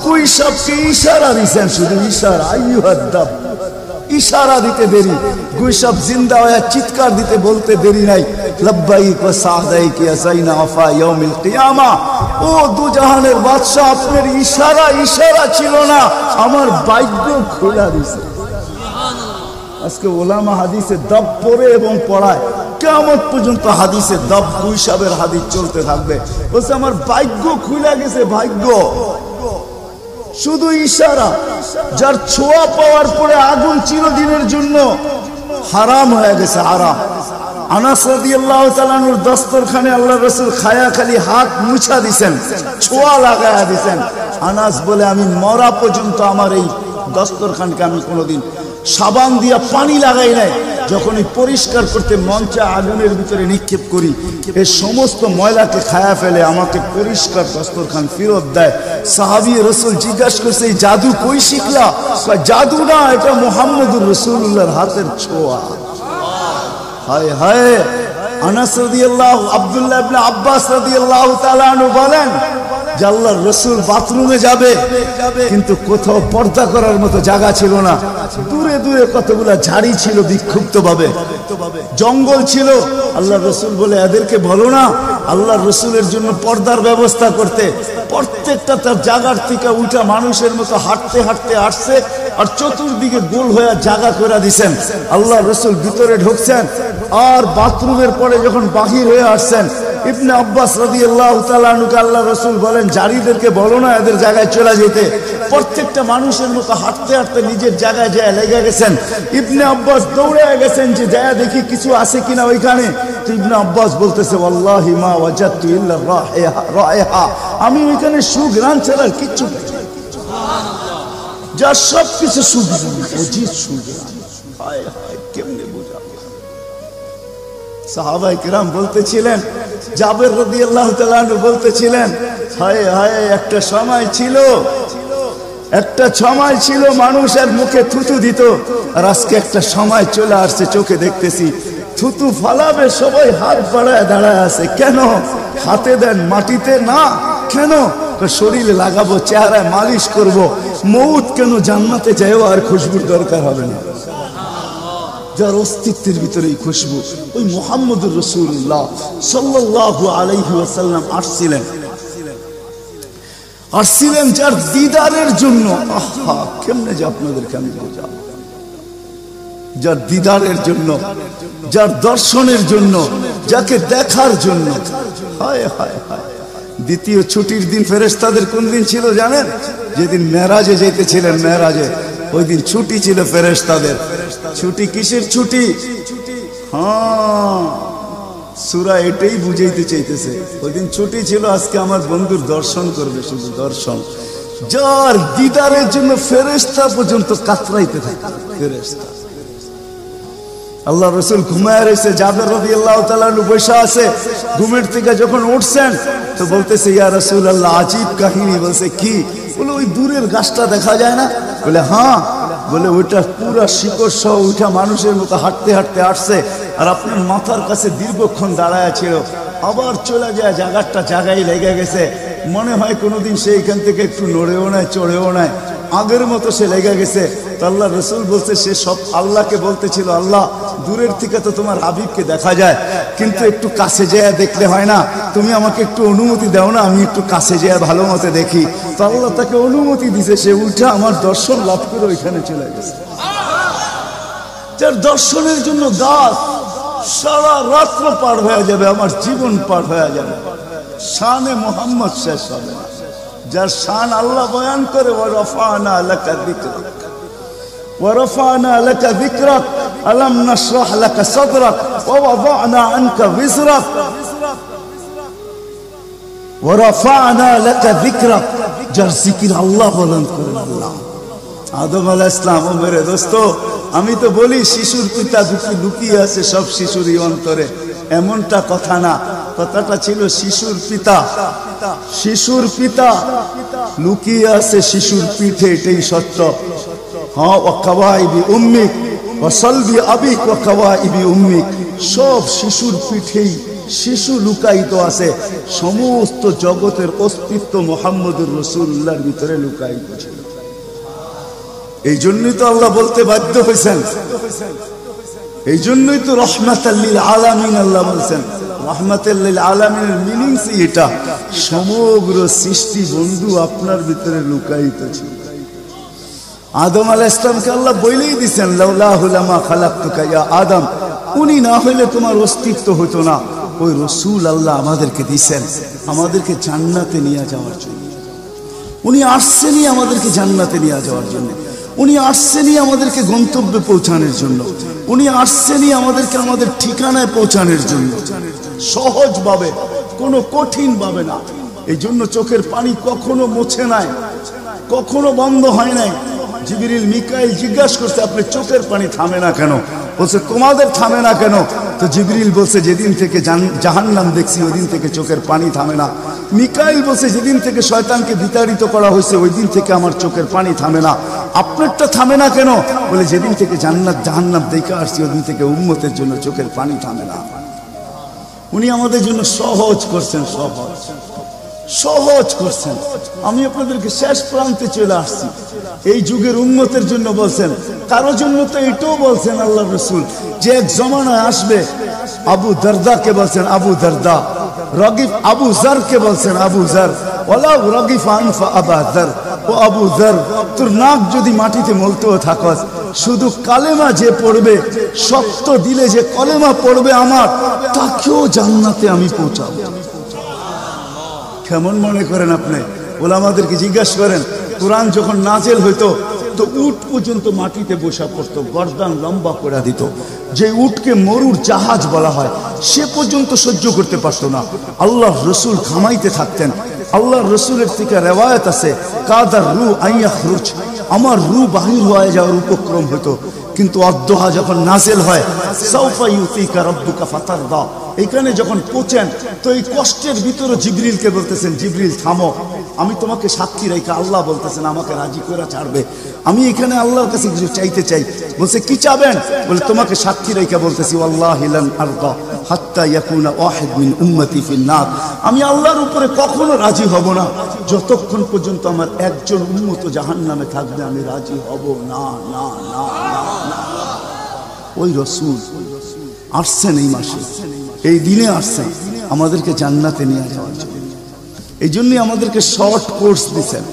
দুই সবকে ইশারা দিচ্ছেন, শুধু ইশারা, আইয়ুহাদ্দাব, ইশারা দিতে দেরি। গুইসব জিন্দা হয়ে চিৎকার দিতে বলতে দেরি নাই, লাব্বাইক ওয়া সাদাইক ইয়া যাইনা আফা ইয়াউমিল কিয়ামা। ও দুজাহানের বাদশা, আপনার ইশারা ছিল না, আমার ভাগ্য খোলা দিছে। আজকে ওলামা হাদিসে দব পড়ে এবং পড়ায়, কিয়ামত পর্যন্ত হাদিসে দব হিসাবের হাদিস চলতে থাকবে। বলছে আমার ভাগ্য খুলে গেছে, ভাগ্য শুধু ইশারা। যার ছোঁয়া পাওয়ার পরে আগুন চিরদিনের জন্য হারাম হয়ে গেছে, হারাম। আনাস রাদিয়াল্লাহু তাআলা আনহুর দস্তরখানে আল্লাহর রাসূল খায়া খালি হাত মুছা দিবেন, ছোঁয়া লাগায়া দিবেন। আনাস বলে আমি মরা পর্যন্ত আমার এই দস্তরখানকে আমি কোনোদিন সাবান দিয়া পানি লাগাই নাই। যখনই পরিষ্কার করতে মঞ্চে আগুনের ভিতরে নিক্ষেপ করি, এই সমস্ত ময়লাকে খায়া ফেলে, আমাকে পরিষ্কার দস্তরখান ফেরত দেয়। সাহাবী রাসূল জিজ্ঞাসা করছে এই জাদু কই শিখলা? জাদু না, এটা মুহাম্মদুর রাসূলুল্লাহর হাতের ছোঁয়া। হায় হায়। আনাস রাদিয়াল্লাহু আব্দুল্লাহ ইবনে আব্বাস রাদিয়াল্লাহু তাআলা আনহু বলেন যে আল্লাহর রাসূল বাথরুমে যাবে, কিন্তু কোথাও পর্দা করার মতো জায়গা ছিল না। দূরে দূরে কতগুলা ঝাড়ি ছিল, বিক্ষুব্ধ ভাবে জঙ্গল ছিল। আল্লাহর রাসূল বলে এদেরকে বলো না আল্লাহর রাসূলের জন্য পর্দার ব্যবস্থা করতে। প্রত্যেকটা তার জায়গার থেকে উঠা মানুষের মতো হাঁটতে হাঁটতে আসছে, আর চতুর্দিকে গোল হয়ে জায়গা করে দিছেন। আল্লাহর রাসূল ভিতরে ঢুকছেন, আর বাথরুমের পরে যখন বাহির হয়ে আসছেন, ইবনে আব্বাস রাদিয়াল্লাহু তাআলা আনহুকে আল্লাহর রাসূল বলেন জারিদেরকে বলো না এদের জায়গায় চলে যেতে। প্রত্যেকটা মানুষের মতো হাঁটতে হাঁটতে নিজের জায়গায় যায় লেগে গেছেন। ইবনে আব্বাস দৌড়ে গেছেন যে যায় দেখি কিছু আছে কিনা ওইখানে। তো ইবনে আব্বাস বলতেছে ওয়াল্লাহি মা ওয়াজাদতু ইল্লা রাইহা, আমি ওইখানে সুঘ্রাণ ছাড়া কিচ্ছু পাই না। যা সব কিছু সুঘ্রাণ, অজিত সুঘ্রাণ। হায় হায়, কেমনে বুঝাবো? সাহাবায়ে কেরাম বলতেছিলেন, জাবের রাদিয়াল্লাহু তাআলা আনহু বলতেছিলেন হায় হায়, একটা সময় ছিল মানুষের মুখে থুতু দিত, আর আজকে একটা সময় চলে আসছে চোখে দেখতেছি থুতু ফালাবে সবাই হাত বাড়ায় দাঁড়ায় আছে। কেন? হাতে দেন মাটিতে না, কেন? শরীরে লাগাবো, চেহারায় মালিশ করব। মউত কেন? জান্নাতে যাইও আর খুশবুর দরকার হবে না। যার অস্তিত্বের ভিতরেই খুশবু, ওই মুহাম্মদুর রাসূলুল্লাহ সাল্লাল্লাহু আলাইহি ওয়াসাল্লাম আসছিলেন যার দিদারের জন্য। আহা, কেমনে যে আপনাদেরকে আমি বোঝাবো। যার দিদারের জন্য, যার দর্শনের জন্য, যাকে দেখার জন্য। হায় হায় হায়। দ্বিতীয় ছুটির দিন ফেরেশতাদের কোন দিন ছিল জানেন? যেদিন মেরাজে যেতেছিলেন, মেরাজে ওই দিন ছুটি ছিল ফেরেশতাদের। ছুটি কিসের ছুটি? হ্যাঁ, সূরা এটাই বুঝাইতে চাইতেছে। ওই দিন ছুটি ছিল, আজকে আমার বন্ধুর দর্শন করবে, শুধু দর্শন। যার দিদারের জন্য ফেরেশতা পর্যন্ত কাতরাইতে থাকে। ফেরেশতা, আল্লাহ রাসূল ঘুমায় রয়েছে, জাবের রাদিয়াল্লাহু তাআলা আনহু বসে আছে। ঘুমের থেকে যখন উঠছেন তো বলতেছে ইয়া রাসূলুল্লাহ, আজীব কাহিনী। বলছে কি? বলে ওই দূরের গাছটা দেখা যায় না? বলে হ্যাঁ। বলে ওইটা পুরা শিকড় সহ উঠা মানুষের মতো হাঁটতে হাঁটতে আসছে, আর আপনার মাথার কাছে দীর্ঘক্ষণ দাঁড়ায় ছিল, আবার চলে যায়, জায়গায় লেগে গেছে। মনে হয় কোনোদিন সে এখান থেকে একটু নড়েও নাই, চড়েও নাই, আগের মতো সে লেগে গেছে। তো আল্লাহ রাসূল বলছে, সে সব আল্লাহকে বলতেছিল, আল্লাহ দূরের থেকে তো তোমার হাবিবকে দেখা যায়, কিন্তু একটু কাছে যেয়ে দেখলে হয় না? তুমি আমাকে একটু অনুমতি দাও না, আমি একটু কাছে যেয়ে ভালো মতো দেখি। তো আল্লাহ তাকে অনুমতি দিছে, সে উঠে আমার দর্শন লাভ করে ওইখানে চলে গেছে। যার দর্শনের জন্য গাছ সারা রাত্র পার হয়ে যাবে, আমার জীবন পার হয়ে যাবে, শানে মুহাম্মদ শেষ হবে না। যার শান আল্লাহ বয়ান করে, ওয়ারফানা লাকা যিকরাক, ওয়ারফানা লাকা যিকরাক, আলাম নাশরাহ লাকা সাদরাক, ওয়া ওয়াদানা আনকা বিজরাক, ওয়ারফানা লাকা যিকরাক। যার জিকির আল্লাহ বলেন করেন আল্লাহ। আদম আলাইহিস সালাম, ও মেরে দোস্ত, আমি তো বলি শিশুর পিতা লুকিয়ে আছে সব শিশুরই অন্তরে, এমনটা কথা না। কথাটা ছিল শিশুর পিতা, শিশুর পিতা লুকিয়ে আছে শিশুর পিঠে, এটাই সত্য। হ্যাঁ, ওয়া কাওয়াইবি উম্মিক ওয়া সালবি আবিক ওয়া কাওয়াইবি উম্মিক, সব শিশুর পিঠেই শিশু লুকায়িত আছে। সমস্ত জগতের অস্তিত্ব মুহাম্মদুর রাসূলুল্লাহর ভিতরে লুকায়িত ছিল। এই জন্যই তো আল্লাহ বলতে বাধ্য হয়েছেন, এই জন্যই তো রহমাতাল লিল আলামিন আল্লাহ বলছেন। রহমাতাল লিল আলামিনের মিনিংস এটা, সমগ্র সৃষ্টি বন্ধু আপনার ভিতরে লুকায়িত ছিল। আদম আলাইহিস সালামকে আল্লাহ বলেই দিয়েছেন, লাউলাহু লামা খালাকতুকা ইয়া আদম, উনি না হইলে তোমার অস্তিত্ব হতো না। ওই রাসূল আল্লাহ আমাদেরকে দিয়েছেন আমাদেরকে জান্নাতে নিয়ে যাওয়ার জন্য। উনি আসছেনই আমাদেরকে জান্নাতে নিয়ে যাওয়ার জন্য। উনি আসছেনই আমাদেরকে গন্তব্যে পৌঁছানোর জন্য। উনি আসছেনই আমাদেরকে আমাদের ঠিকানায় পৌঁছানোর জন্য, সহজভাবে, কোনো কঠিন ভাবে না। এই জন্য চোখের পানি কখনো মুছে নাই, কখনো বন্ধ হয় নাই। জিবরিল মিকাইল জিজ্ঞাসা করছে, আপনি চোখের পানি থামে না কেন? বলছে তোমাদের থামে না কেন? তো জিবরিল বলছে, যেদিন থেকে জাহান্নাম দেখছি ওই দিন থেকে চোখের পানি থামে না। মিকাইল বলছে, যেদিন থেকে শয়তানকে বিতাড়িত করা হয়েছে ওই দিন থেকে আমার চোখের পানি থামে না। আপনারটা থামে না কেন? বলে, যেদিন থেকে জান্নাত জাহান্নাম দেখে আসছি ওই দিন থেকে উম্মতের জন্য চোখের পানি থামে না। উনি আমাদের জন্য সহজ করছেন, সহজ করছেন। আমি আপনাদেরকে শেষ প্রান্তে চলে আসছি। এই যুগের উম্মতের জন্য বলছেন, কারোর জন্য তো এটাও বলছেন আল্লাহ রসুল যে এক জমানায় আসবে। আবু দারদাকে বলছেন আবু দারদা, রগিফ আবু জারকে বলছেন আবু জার, ওলা রগিফ আনফা আবা জার। ও আবু জার, তোর নাক যদি মাটিতে মলতেও থাকস, শুধু কালেমা যে পড়বে, শক্ত দিলে যে কলেমা পড়বে আমার, তাকেও জান্নাতে আমি পৌঁছাবো। কেমন মনে করেন আপনি? ওলামাদেরকে জিজ্ঞাসা করেন, কোরআন যখন নাজেল হইতো তো উট পর্যন্ত মাটিতে বসা পড়তো, গর্দান লম্বা করে দিত। যে উটকে মরুর জাহাজ বলা হয় সে পর্যন্ত সহ্য করতে পারতো না। আল্লাহ রসুল খামাইতে থাকতেন। আল্লাহ রসুলের থেকে রেওয়ায়ত আছে, কাদার রু আইয়াখরুজ, আমার রু বাহির হয়ে যাওয়ার উপক্রম হতো। কিন্তু অদ্দোহা যখন নাজেল হয়, সাউফা ইউতিকা রাব্বুকা ফাতারদা, এখানে যখন পৌঁছেন তো এই কষ্টের ভিতরে জিবরিলকে বলতেছেন, জিবরিল থামো, আমি তোমাকে সাক্ষী রেখে, আল্লাহ বলতেছেন আমাকে রাজি করে ছাড়বে। আমি এখানে আল্লাহর কাছে কিছু চাইতে চাই। বলছে, কি চাবেন? বলে, তোমাকে সাক্ষী রেখে বলতেছি, ওয়াল্লাহি লান আরদা হাত্তা ইয়াকুনা ওয়াহিদ মিন উম্মতি ফিন নার, আমি আল্লাহর উপরে কখনো রাজি হব না যতক্ষণ পর্যন্ত আমার একজন উম্মত জাহান্নামে থাকবে, আমি রাজি হব না, না, না, না। ওই রাসূল আসছেন এই মাসে, এই দিনে আসছেন আমাদেরকে জান্নাতে নিয়ে যাওয়ার জন্য। এই জন্যই আমাদেরকে শর্ট কোর্স দিচ্ছেন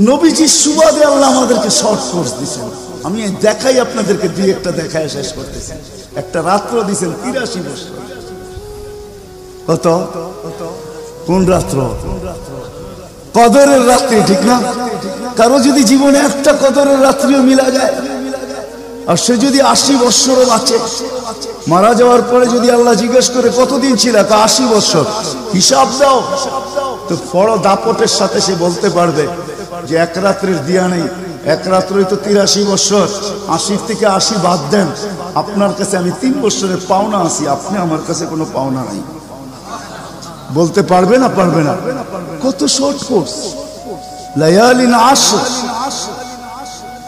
নবীজির সুবাদে। আল্লাহ আমাদেরকে শর্ট কোর্স দিচ্ছেন। আমি দেখাই আপনাদেরকে, দুই একটা দেখায় শেষ করতেছি। একটা রাত্র দিচ্ছেন 83 বছর। কত? কোন রাত্র? কদরের রাত্রি, ঠিক না? কারো যদি জীবনে একটা কদরের রাত্রিও মিলা যায়, আর সে যদি 80 বৎসরও বাঁচে, মারা যাওয়ার পরে যদি আল্লাহ জিজ্ঞেস করে কতদিন ছিল, 80 বৎসর, হিসাব দাও, তো বড় দাপটের সাথে সে বলতে পারবে যে এক রাত্রের দিয়া নেই, এক রাত্রই তো 83 বৎসর, 80 থেকে 80 বাদ দেন, আপনার কাছে আমি 3 বৎসরের পাওনা আছি, আপনি আমার কাছে কোনো পাওনা নাই। বলতে পারবে না? পারবে না। কত শর্ট কোর্স। লায়ালিন আশর,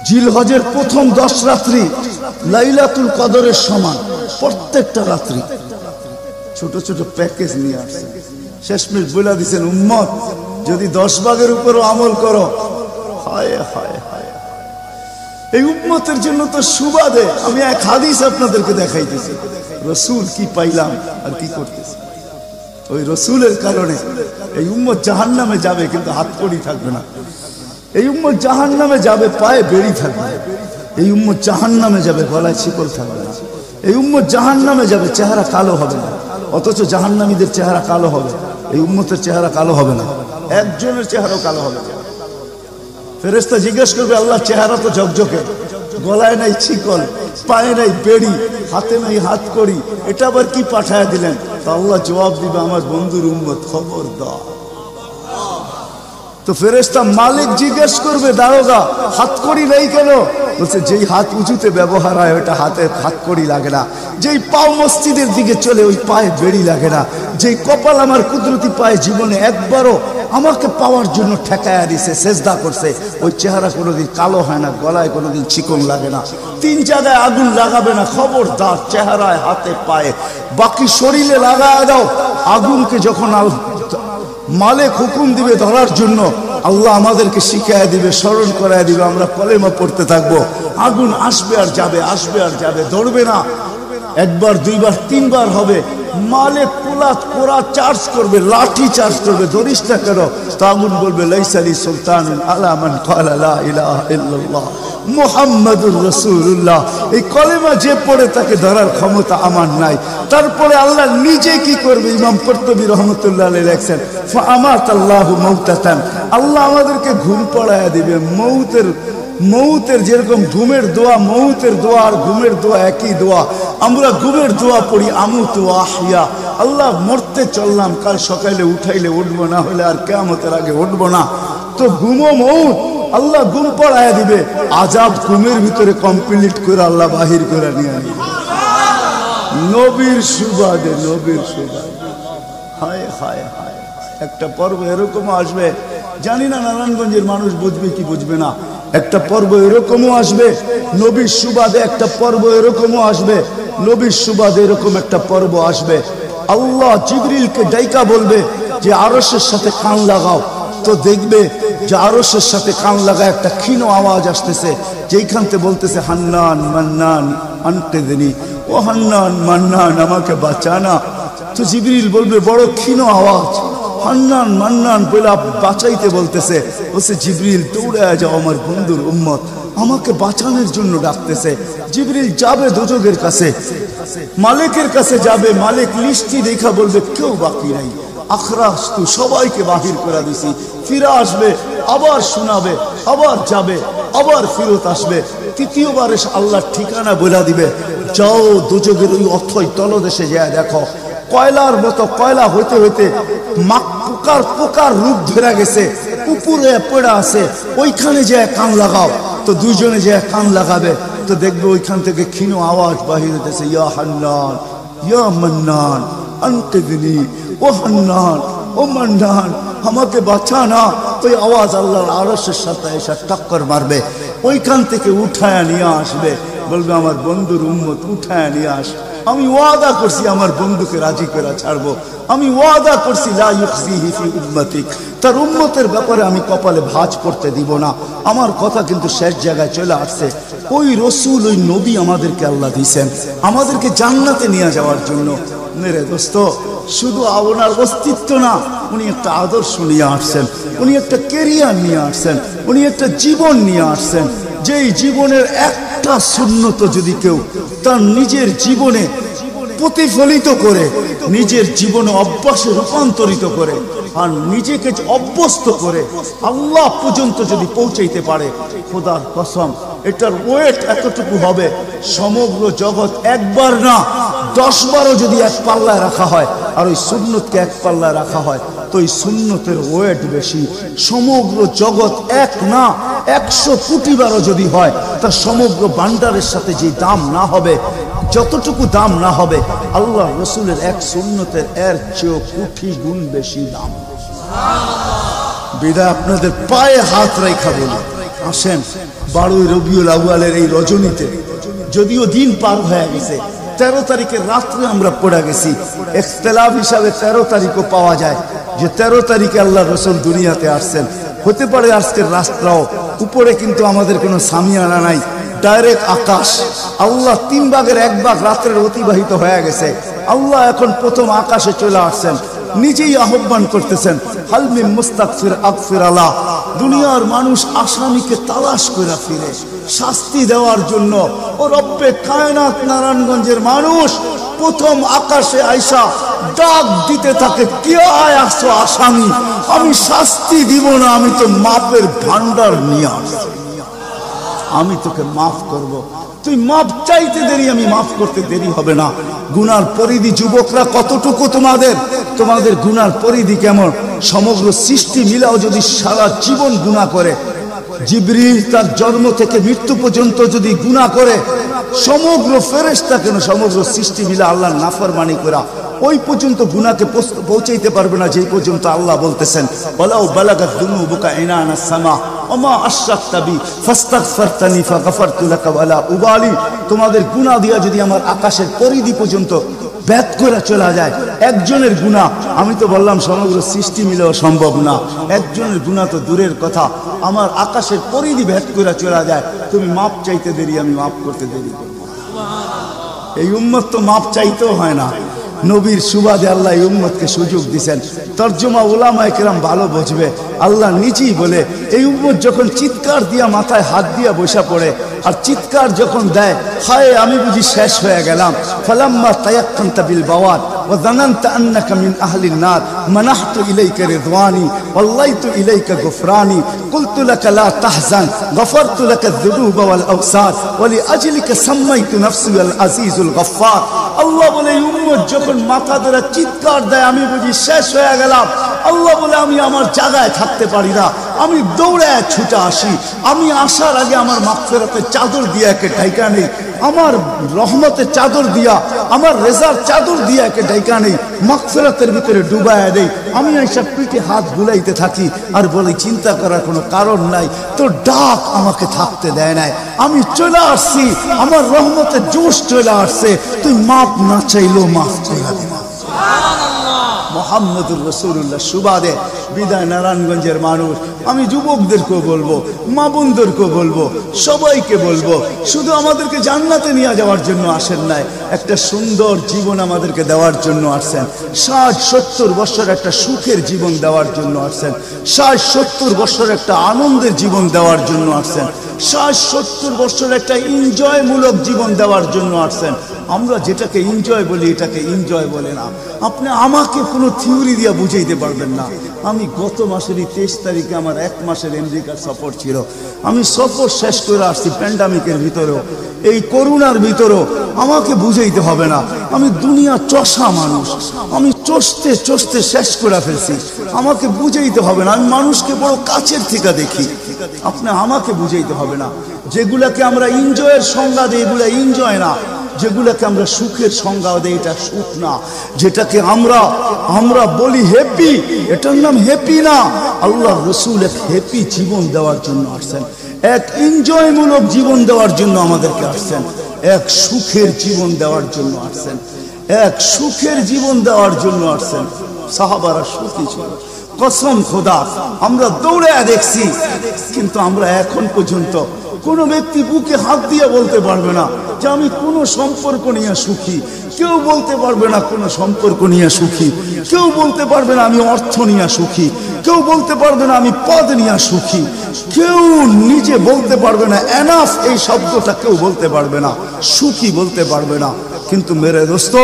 জিলহজের প্রথম 10 রাত্রি লাইলাতুল কদরের সমান, প্রত্যেকটা রাত্রি। ছোট ছোট প্যাকেজ নিয়ে আসছে। শেষমেশ বলে দিচ্ছেন, উম্মত যদি 10 ভাগের উপরও আমল করো, হায় হায় হায়। এই উম্মতের জন্য তো সুবাদে আমি এক হাদিস আপনাদেরকে দেখাইতেছি, রসুল কি পাইলাম আর কি করতেছি। ওই রসুলের কারণে এই উম্মত জাহান্নামে যাবে, কিন্তু হাতকড়ি থাকবে না। এই উম্মত জাহান্নামে যাবে, পায়ে বেড়ি থাকবে। এই উম্মত জাহান্নামে যাবে, গলায় শিকল থাকবে না। এই উম্মত জাহান্নামে যাবে, চেহারা কালো হবে না। অথচ জাহান্নামীদের চেহারা কালো হবে, এই উম্মতের চেহারা কালো হবে না। একজনের চেহারাও কালো হবে না। ফেরেশতা জিজ্ঞেস করবে, আল্লাহ চেহারা তো ঝকঝকে, গলায় নাই শিকল, পায়ে নাই বেড়ি, হাতে নাই হাত করি, এটা আবার কি পাঠায় দিলেন? তা আল্লাহ জবাব দিবে, আমার বন্ধুর উম্মত, খবর দাও। তো ফেরেশতা মালিক জিজ্ঞেস করবে, দারোগা হাতকড়ি নেই কেন? বলছে, যেই হাত উঁচুতে ব্যবহার হয় ওটা হাতে হাতকড়ি লাগে না। যেই পাও মসজিদের দিকে চলে ওই পায়ে বেড়ি লাগে না। যেই কপাল আমার কুদরতি পায়ে জীবনে একবারও আমাকে পাওয়ার জন্য ঠেকায়া দিছে, সেজদা করছে, ওই চেহারা কোনোদিন কালো হয় না, গলায় কোনোদিন চিকন লাগে না, 3 জায়গায় আগুন লাগাবে না। খবরদার, চেহারায়, হাতে, পায়ে, বাকি শরীরে লাগায় দাও। আগুনকে যখন মালিক হুকুম দিবে ধরার জন্য, আল্লাহ আমাদেরকে শিখায় দিবে, স্মরণ করায় দিবে, আমরা কলেমা পড়তে থাকবো। আগুন আসবে আর যাবে, আসবে আর যাবে, ধরবে না। 1 বার 2 বার 3 বার হবে, মালিক পুরা চার্জ করবে, লাঠি চার্জ করবে, ধরিস না কেন? তো আগুন বলবে লাইসালি সুলতানুন আলা মান ক্বালা লা ইলাহা ইল্লাল্লাহ মুহাম্মাদুর রাসূলুল্লাহ। এই কলেমা যে পড়ে তাকে ধরার ক্ষমতা আমার নাই। তারপরে আল্লাহ নিজে কি করবে? ইমাম কুরতুবী রাহমাতুল্লাহ আলাইহি লেখেন ফাআমাতাল্লাহু মাউতাতান, আল্লাহ আমাদেরকে ঘুম পড়ায়া দিবে। মৌতের যেরকম ঘুমের দোয়া, মৌতের দোয়া আর ঘুমের দোয়া একই দোয়া। আমরা ঘুমের দোয়া পড়ি আমুতু আহিয়া, আল্লাহ মরতে চললাম, কাল সকালে উঠাইলে উঠবো, না হলে আর কিয়ামতের আগে উঠবো না। তো ঘুমো মৌত, আল্লাহ ঘুম পড়ায়া দিবে। আজাব ঘুমের ভিতরে কমপ্লিট করে আল্লাহ বাহির করে নিয়ে আনি নবীর সুবাদে, নবীর সুবাদে। হায় হায় হায়, একটা পর্ব এরকমও আসবে, জানি না নারায়ণগঞ্জের মানুষ বুঝবে কি বুঝবে না। একটা পর্ব এরকমও আসবে নবীর সুবাদে, একটা পর্ব এরকমও আসবে নবীর সুবাদে, এরকম একটা পর্ব আসবে। আল্লাহ জিবরিলকে ডাইকা বলবে যে আরশের সাথে কান লাগাও। তো দেখবে যে আরশের সাথে কান লাগায় একটা ক্ষীণ আওয়াজ আসতেছে, যেইখান থেকে বলতেছে হান্নান মান্নান আনকিযনি, ও হান্নান মান্নান আমাকে বাঁচানা। তো জিবরিল বলবে বড় ক্ষীণ আওয়াজ, হান্নান মান্নান বলে বাঁচাইতে বলতেছে। বলছে জিবরিল দৌড়ায় যাও, আমার বন্ধুর উম্মত আমাকে বাঁচানোর জন্য ডাকতেছে। জিবরিল যাবে দোজখের কাছে, মালিকের কাছে যাবে। মালিক লিস্টি দেখা বলবে কেউ বাকি নাই, আখরাস তু সবাইকে বাহির করে দিছি। ফিরে আসবে, আবার শোনাবে, আবার যাবে, আবার ফিরত আসবে। তৃতীয়বার এসে আল্লাহর ঠিকানা বলে দিবে, যাও দোজখের ওই অথই তলদেশে যায় দেখো, কয়লার মতো কয়লা হইতে হইতে পোকার রূপ ধরে গেছে, উপরে পড়ে আছে, ওইখানে যে কান লাগাও। তো দুইজনে যে কান লাগাবে, তো দেখবে ওইখান থেকে ক্ষীণ আওয়াজ বাহির হইতেছে, ইয়া হান্নান ইয়া মান্নান আনকিযনি, ও হান্নান ও মান্নান আমাকে বাঁচানা। ওই আওয়াজ আল্লাহর আরশের সাথে এসে টক্কর মারবে, ওইখান থেকে উঠায় নিয়ে আসবে। বলবে আমার বন্ধুর উম্মত উঠায় নিয়ে আস, আমি ওয়াদা করছি আমার বন্ধুকে রাজি করে ছাড়বো, আমি ওয়াদা করছি লা ইউখজিহি ফি উম্মতিক, তার উম্মতের ব্যাপারে আমি কপালে ভাঁজ করতে দিব না। আমার কথা কিন্তু শেষ জায়গায় চলে আসছে। ওই রসুল, ওই নবী আমাদেরকে আল্লাহ দিয়েছেন আমাদেরকে জান্নাতে নিয়ে যাওয়ার জন্য। মেরে দোস্ত, শুধু ওনার অস্তিত্ব না, উনি একটা আদর্শ নিয়ে আসছেন, উনি একটা কেরিয়ার নিয়ে আসছেন, উনি একটা জীবন নিয়ে আসছেন। যেই জীবনের একটা সুন্নত যদি কেউ তার নিজের জীবনে প্রতিফলিত করে, নিজের জীবনে অভ্যাসে রূপান্তরিত করে, আর নিজেকে অভ্যস্ত করে আল্লাহ পর্যন্ত যদি পৌঁছাইতে পারে, খোদার কসম এটার ওয়েট এতটুকু হবে, সমগ্র জগৎ একবার না 10 বারও যদি এক পাল্লায় রাখা হয়, আর ওই সুন্নতকে এক পাল্লায় রাখা হয়, তো এই সুন্নতের ওয়েট বেশি। সমগ্র জগৎ এক না 100 কোটি বারও যদি হয়, তা সমগ্র ভান্ডারের সাথে যে দাম না হবে, যতটুকু দাম না হবে, আল্লাহ রসুলের এক সুন্নতের এর চেয়েও কোটি গুণ বেশি দাম। বিদায় আপনাদের পায়ে হাত রেখা বলি, আসেন 12 রবিউল আউয়ালের এই রজনীতে, যদিও দিন পার হয়ে গেছে, 13 তারিখের রাত্রে আমরা পড়ে গেছি। ইখতিলাফ হিসাবে 13 তারিখও পাওয়া যায় যে 13 তারিখে আল্লাহ রসুল দুনিয়াতে আসছেন। হতে পারে আজকের রাস্তাও উপরে, কিন্তু আমাদের কোনো সামিয়ানা নাই, ডাইরেক্ট আকাশ। আল্লাহ 3 ভাগের 1 ভাগ রাত্রের অতিবাহিত হয়ে গেছে। আল্লাহ এখন প্রথম আকাশে চলে আসছেন, নিজেই আহ্বান করতেছেন, হাল মিন মুস্তাগফির আগফির আলাহ। দুনিয়ার মানুষ আসামিকে তালাশ করে ফিরে শাস্তি দেওয়ার জন্য। ও রব্বে কায়নাত নারায়ণগঞ্জের মানুষ প্রথম আকাশে আইসা ডাক দিতে থাকে, কে আয় আসো আসামি, আমি শাস্তি দিব না, আমি তো মাপের ভান্ডার নিয়ে আসছি, আমি তোকে মাফ করব। তুই মাপ চাইতে দেরি, আমি মাফ করতে দেরি হবে না। গুনার পরিধি যুবকরা কতটুকু, তোমাদের গুনার পরিধি কেমন? সমগ্র সৃষ্টি মিলাও যদি সারা জীবন গুনাহ করে, জিবরিল তার জন্ম থেকে মৃত্যু পর্যন্ত যদি গুনাহ করে, সমগ্র ফেরেশতা কেন, সমগ্র সৃষ্টি মিলা আল্লাহর নাফরমানি করা ওই পর্যন্ত গুনাহকে পৌঁছাইতে পারবে না, যেই পর্যন্ত আল্লাহ বলতেছেন ওয়ালাউ বালাগাত দুনুবুকা ইনানাস সামা ওমা আশরাকতা বি ফাস্তাগফারতানি ফাগফারতু লাকা ওয়ালা উবালি। তোমাদের গুনাহ দিয়া যদি আমার আকাশের পরিধি পর্যন্ত ব্যাত করে চলা যায়, একজনের গুনাহ, আমি তো বললাম সমগ্র সৃষ্টি মিলেও সম্ভব না, একজনের গুনাহ তো দূরের কথা, আমার আকাশের পরিধি ব্যাত করে চলা যায়, তুমি মাপ চাইতে দেরি, আমি মাফ করতে দেরি করব। এই উম্মত তো মাপ চাইতেও হয় না, নবীর সুবাদে আল্লাহ এই উম্মতকে সুযোগ দিয়েছেন। তর্জমা উলামায়ে কেরাম ভালো বুঝবে। আল্লাহ নিজেই বলে এই উম্মত যখন চিৎকার দিয়া মাথায় হাত দিয়া বসা পড়ে আর চিৎকার যখন দেয়, হায় আমি বুঝি শেষ হয়ে গেলাম, ফালাম্মা তায়াক্কানতা বিল বাওয়াত ওয়া যানানতা আন্নাকা মিন আহলিন নার মানাহতু ইলাইকা রিদওয়ানি ওয়াল্লাইতু ইলাইকা গুফরানি কুলতু লাকা লা তাহজান গফারতু লাকা যুনুবা ওয়াল আওসার ওয়া লিআজলিকা সাম্মাইতু নাফসি আল আজিজুল গফফার। আল্লাহ বলে এই উম্মত যখন মাথা ধরে চিৎকার দেয় আমি বুঝি শেষ হয়ে গেলাম, আল্লাহ বলে আমি আমার জায়গায় থাকতে পারি না, আমি দৌড়ে ছুটে আসি। আমি আসার আগে আমার মাগফিরাতের চাদর দিয়া একে ঢাইকা নেই, আমার রহমতের চাদর দিয়া, আমার রেজার চাদর দিয়া একে ঢাইকা নেই, মাগফিরাতের ভিতরে ডুবায়া দেই। আমি এইসব পিঠে হাত বুলাইতে থাকি আর বলি চিন্তা করার কোনো কারণ নাই, তোর ডাক আমাকে থাকতে দেয় নাই, আমি চলে আসছি, আমার রহমতের জোশ চলে আসছে, তুই মাপ না চাইলেও মাফ করে দিবা। মুহাম্মদুর রাসূলুল্লাহ সুবাদে বিদায় নারায়ণগঞ্জের মানুষ, আমি যুবকদেরকেও বলবো, মা বোনদেরকেও বলবো, সবাইকে বলবো, শুধু আমাদেরকে জান্নাতে নিয়ে যাওয়ার জন্য আসেন নাই, একটা সুন্দর জীবন আমাদেরকে দেওয়ার জন্য আসছেন। 60-70 বছর একটা সুখের জীবন দেওয়ার জন্য আসছেন, 60-70 বছর একটা আনন্দের জীবন দেওয়ার জন্য আসছেন, 60-70 বছর একটা এনজয়মূলক জীবন দেওয়ার জন্য আসছেন। আমরা যেটাকে এনজয় বলি এটাকে এনজয় বলে না। আপনি আমাকে কোনো থিওরি দিয়ে বুঝাইতে পারবেন না। আমি গত মাসেরই 23 তারিখে আমার 1 মাসের আমেরিকার সফর ছিল, আমি সফর শেষ করে আসছি প্যান্ডামিকের ভিতরেও, এই করোনার ভিতরেও। আমাকে বুঝাইতে হবে না, আমি দুনিয়া চষা মানুষ, আমি চষতে চষতে শেষ করে ফেলছি, আমাকে বুঝাইতে হবে না। আমি মানুষকে বড় কাছের থেকে দেখি, আপনি আমাকে বুঝাইতে হবে না। যেগুলাকে আমরা এনজয়ের সংজ্ঞা দিই এগুলা এনজয় না, যেগুলাকে আমরা সুখের সংজ্ঞা দেই এটা সুখ না, যেটাকে আমরা বলি হ্যাপি এটার নাম হ্যাপি না। আল্লাহ রাসূল এক হ্যাপি জীবন দেওয়ার জন্য আসছেন, এক এনজয়মূলক জীবন দেওয়ার জন্য আমাদেরকে আসছেন, এক সুখের জীবন দেওয়ার জন্য আসছেন, এক সুখের জীবন দেওয়ার জন্য আসছেন। সাহাবারা সুখী ছিল, কসম খোদা আমরা দৌড়ে দেখছি, কিন্তু আমরা এখন পর্যন্ত কোনো ব্যক্তি বুকে হাত দিয়ে বলতে পারবে না যে আমি কোনো সম্পর্ক নিয়ে সুখী, কেউ বলতে পারবে না কোনো সম্পর্ক নিয়ে সুখী, কেউ বলতে পারবে না আমি অর্থ নিয়ে সুখী, কেউ বলতে পারবে না আমি পদ নিয়ে সুখী, কেউ নিজে বলতে পারবে না এনাফ এই শব্দটা কেউ বলতে পারবে না, সুখী বলতে পারবে না। কিন্তু মেরে দোস্ত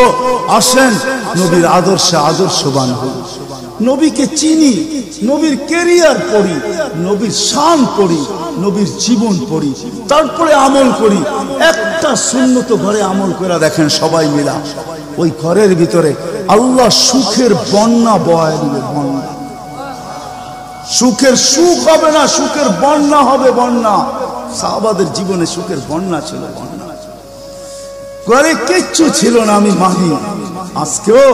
আসেন নবীর আদর্শে আদর্শবান হই, নবীকে চিনি, নবীর ক্যারিয়ার পড়ি, নবীর শান পড়ি, নবীর জীবন পড়ি, তারপরে আমল করি। একটা সুন্নত ঘরে আমল করে দেখেন সবাই মিলা, ওই ঘরের ভিতরে আল্লাহ সুখের বন্যা বয় দিবে, বন্যা। সুখের সুখ হবে না, সুখের বন্যা হবে, বন্যা। সাহাবাদের জীবনে সুখের বন্যা ছিল, বন্যা। ঘরে কিচ্ছু ছিল না আমি মানি, আজকেও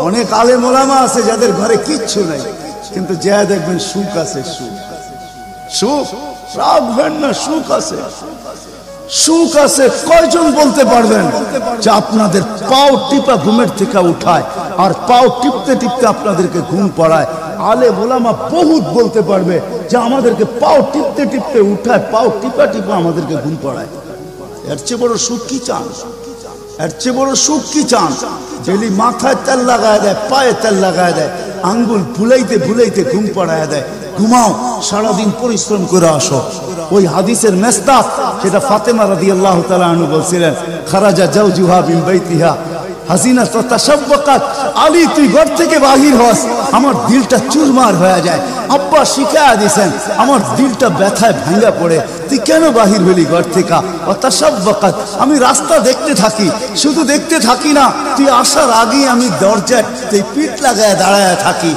অনেক আলেম ওলামা আছে যাদের ঘরে কিচ্ছু নাই, কিন্তু যা দেখবেন সুখ আছে, সুখ সুখ রাখবেন না, সুখ আছে, সুখ আছে। কয়জন বলতে পারবেন যে আপনাদের পাও টিপা ঘুমের থেকে উঠায় আর পাও টিপতে টিপতে আপনাদেরকে ঘুম পড়ায়? আলেম ওলামা বহুত বলতে পারবে যে আমাদেরকে পাও টিপতে টিপতে উঠায়, পাও টিপা টিপা আমাদেরকে ঘুম পড়ায়। এর চেয়ে বড় সুখ কি চান? এর চেয়ে বড় সুখ কি চান? ডেলি মাথায় তেল লাগায় দেয়, পায়ে তেল লাগায় দেয়, আঙ্গুল ভুলাইতে ভুলাইতে ঘুম পড়ায় দেয়। ঘুমাও, সারাদিন পরিশ্রম করে আসো। ওই হাদিসের মেস্তাক যেটা ফাতেমা রাদিয়াল্লাহু তাআলা আনহা বলছিলেন, খারাজা জাওজুহা বিন বাইতিহা হাসিনা তাশাব্বাকাত, আলী তুই ঘর থেকে বাহির হস, আমার দিলটা চুরমার হয়ে যায়। আব্বা শিখায়া দিয়েছেন, আমার দিলটা ব্যথায় ভাঙ্গা পড়ে, তুই কেন বাহির হলি ঘর থেকে? তাশাব্বাকাত, আমি রাস্তা দেখতে থাকি, শুধু দেখতে থাকি না, তুই আসার আগেই আমি দরজায় পিঠ লাগায় দাঁড়ায় থাকি।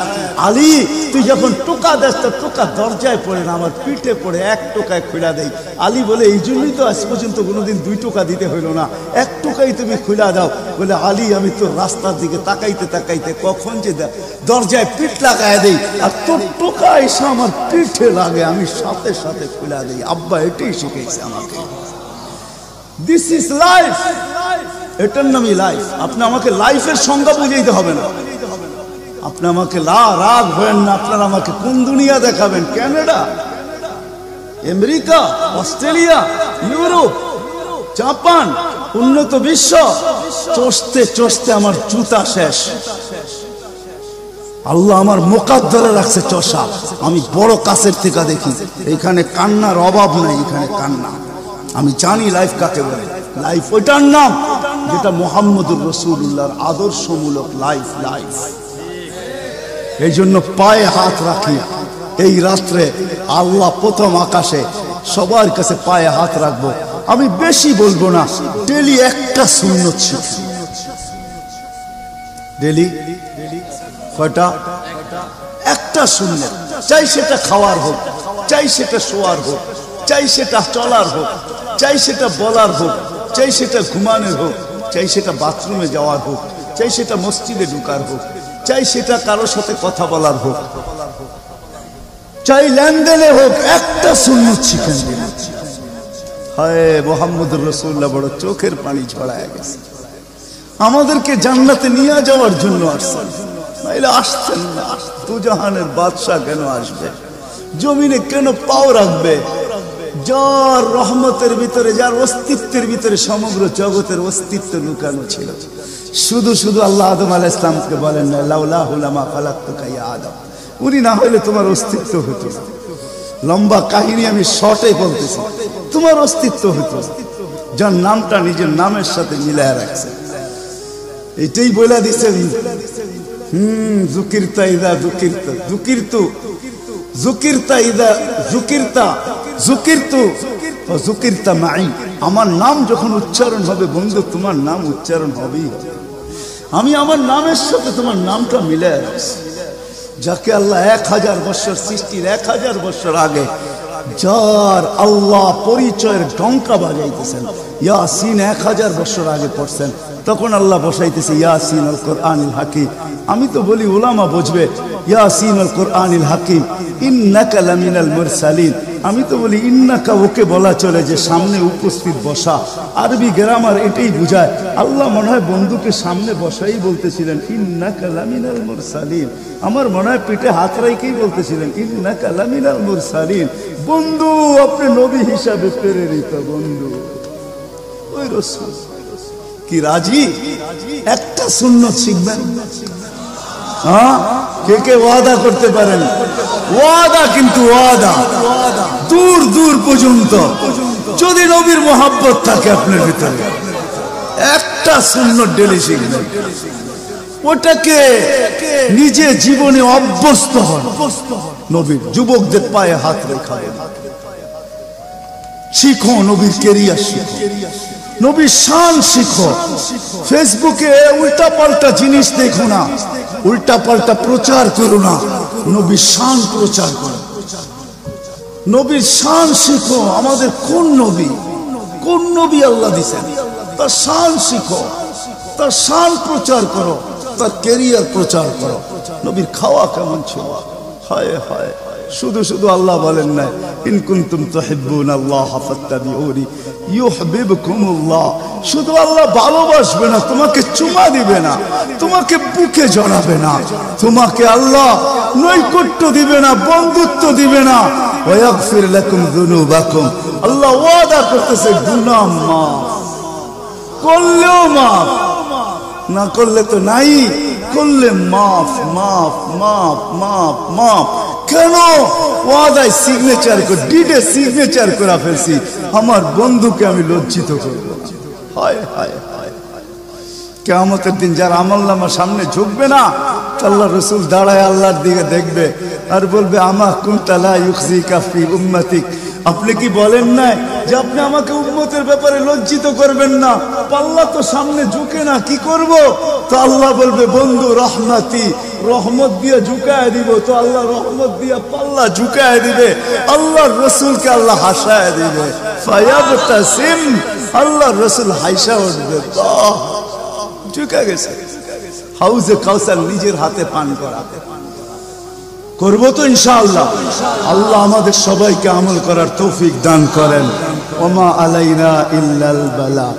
আলী তুই যখন টোকা দেস তো টোকা দরজায় পড়ে না, আমার পিঠে পড়ে, 1 টোকায় খুলা দেই। আলী বলে এই জন্যই তো আজ পর্যন্ত কোনোদিন 2 টোকা দিতে হইল না, 1 টোকাই তুমি খুলা দাও। বলে আলী আমি তোর রাস্তার দিকে তাকাইতে তাকাইতে কখন যে দরজায় পিঠ লাগায় দেই, আর তোর টোকা এসে আমার পিঠে লাগে, আমি সাথে সাথে খুলা দেই। আব্বা এটাই শিখেছে আমাকে। দিস ইজ লাইফ, এটার নামই লাইফ। আপনি আমাকে লাইফের সংজ্ঞা বুঝাইতে হবে না, আপনি আমাকে রাগ হবেন না। আপনারা আমাকে কোন দুনিয়া দেখাবেন? Canada, America, Australia, Europe, Japan, উন্নত বিশ্ব, চষতে চষতে আমার জুতা শেষ। আল্লাহ আমার মোকাদ্দরে রাখছে চষা। আমি বড় কাছের থেকে দেখি, এখানে কান্নার অভাব নাই, এখানে কান্না। আমি জানি লাইফ কাকে বলে। লাইফ ওইটার নাম যেটা মুহাম্মদুর রাসূলুল্লাহর আদর্শমূলক লাইফ। লাইফ এই জন্য পায়ে হাত রাখি। এই রাত্রে আল্লাহ প্রথম আকাশে সবার কাছে পায়ে হাত রাখবো। আমি বেশি বলবো না, ডেলি একটা সুন্নত শিখি। ডেলি কয়টা? একটা সুন্নত। চাই সেটা খাওয়ার হোক, চাই সেটা শোয়ার হোক, চাই সেটা চলার হোক, চাই সেটা বলার হোক, চাই সেটা ঘুমানোর হোক, চাই সেটা বাথরুমে যাওয়ার হোক, চাই সেটা মসজিদে ঢুকার হোক, চাই সেটা কারোর সাথে কথা বলার হোক, চাই লেনদেনে হোক, একটা সুন্নত শিখেন। হায় মুহাম্মদুর রাসূলুল্লাহ বড় চোখের পানি ঝরায় গেছে। আমাদেরকে জান্নাতে নিয়ে যাওয়ার জন্য আসছেন, নাইলে আসছেন না। দুজাহানের বাদশা কেন আসবে? জমিনে কেন পাও রাখবে? যার রহমতের ভিতরে, যার অস্তিত্বের ভিতরে সমগ্র জগতের অস্তিত্ব লুকানো ছিল। শুধু শুধু আল্লাহ আদম আলাইহিস সালামকে বলেন না, লাউলাহু লামা খালাকতুকা ইয়া আদম। উনি না হলে তোমার অস্তিত্ব হতো না। লম্বা কাহিনী আমি শর্টে বলতেছি। তোমার অস্তিত্ব হতো, যার নামটা নিজের নামের সাথে মিলায় রাখছে। এটাই বলে দিচ্ছেন, যুকিরতা ইদা যুকিরতা, যুকিরতু যুকিরতা ইদা যুকিরতা, যুকিরতু ওয়া যুকিরতা মাই। আমার নাম যখন উচ্চারণ হবে বন্ধু, তোমার নাম উচ্চারণ হবেই হবে। আমি আমার নামের সাথে তোমার নামটা মিলায় রাখছি। যাকে আল্লাহ 1000 বছর সৃষ্টির 1000 বছর আগে যার আল্লাহ পরিচয়ের ডঙ্কা বাজাইতেছেন, ইয়াসিন 1000 বছর আগে পড়ছেন, তখন আল্লাহ বসাইতেছে ইয়াসিন আল কোরআনিল হাকিম। আমি তো বলি উলামা বুঝবে, ইয়াসিন আল কোরআনিল হাকিম ইন্নাকা লামিনাল মুরসালিন। আমি তো বলি ইন্নাকা ওকে বলা চলে যে সামনে উপস্থিত বসা। আরবি গ্রামার এটাই বুঝায়। আল্লাহ মনে হয় বন্ধুকে সামনে বসাই বলতেছিলেন ইন্নাকা লামিনাল মুরসালিন। আমার মনে হয় পিঠে হাত রাইকেই বলতেছিলেন ইন্নাকা লামিনাল মুরসালিন। বন্ধু, আপনি নবী হিসাবে প্রেরিত বন্ধু। ওই রাসূল কি রাজি? একটা সুন্নত শিখবেন। হ্যাঁ, কে কে ওয়াদা করতে পারেন? ওয়াদা, কিন্তু ওয়াদা দূর দূর পর্যন্ত। যদি নবীর মোহাব্বত থাকে আপনার ভিতরে, একটা সুন্নত ডেলি শিখবেন। ওটাকে নিজে জীবনে অভ্যস্ত হন। নবীর যুবকদের পায়ে হাত রেখা শিখো, নবীর কেরিয়ার শিখো, নবীর শান শিখো। ফেসবুকে উল্টা পাল্টা জিনিস দেখো না, উল্টা পাল্টা প্রচার করো না, নবীর শান প্রচার করো। নবীর শান শিখো। আমাদের কোন নবী, কোন নবী আল্লাহ দিয়েছেন, তার শান শিখো, তার শান প্রচার করো, তার কেরিয়ার প্রচার করো। নবীর খাওয়া কেমন ছিল? হায় হায়, শুধু শুধু আল্লাহ বলেন না ইন কুনতুম তুহিব্বুনাল্লাহ ফাত্তাবিউনি ইউহিব্বুকুমুল্লাহ। শুধু আল্লাহ ভালোবাসবে না, তোমাকে চুমা দিবে না, তোমাকে বুকে জড়াবে না, তোমাকে আল্লাহ নৈকট্য দিবে না, বন্ধুত্ব দিবে না। ওয়া ইয়াগফির লাকুম যুনুবাকুম। আল্লাহ ওয়াদা করতেছে গুনাহ মাফ করলেও মাফ, না করলে তো নাই, করলে মাফ মাফ মাফ মাফ মাফ। কেন? ওয়াদায় সিগনেচার করে, ডিডে সিগনেচার করে ফেলছি, আমার বন্ধুকে আমি লজ্জিত করব না। হায় হায় হায়, কিয়ামতের দিন যার আমলনামা সামনে ঝুঁকবে না, আল্লাহ রাসূল দাঁড়ায় আল্লাহর দিকে দেখবে আর বলবে আমা কুনতা লা ইউখজিকা ফি উম্মতিক। আপনি কি বলেন না যে আপনি আমাকে উম্মতের ব্যাপারে লজ্জিত করবেন না? পাল্লা তো সামনে ঝুঁকে না, কি করব? তো আল্লাহ বলবে বন্ধু রহমতি, রহমত দিয়ে ঝুঁকায় দিব। তো আল্লাহ রহমত দিয়ে পাল্লা ঝুঁকায় দিবে, আল্লাহর রাসূলকে আল্লাহ হাসায় দিবে। ফায়াবতাসিম, আল্লাহর রাসূল হাসা উঠবে, বাহ ঝুঁকা গেছে। হাউজে কাউসার নিজের হাতে পান করাতে করবো তো ইনশাআল্লাহ। আল্লাহ আমাদের সবাইকে আমল করার তৌফিক দান করেন। ওমা আলাইনা ইল্লাল বালা।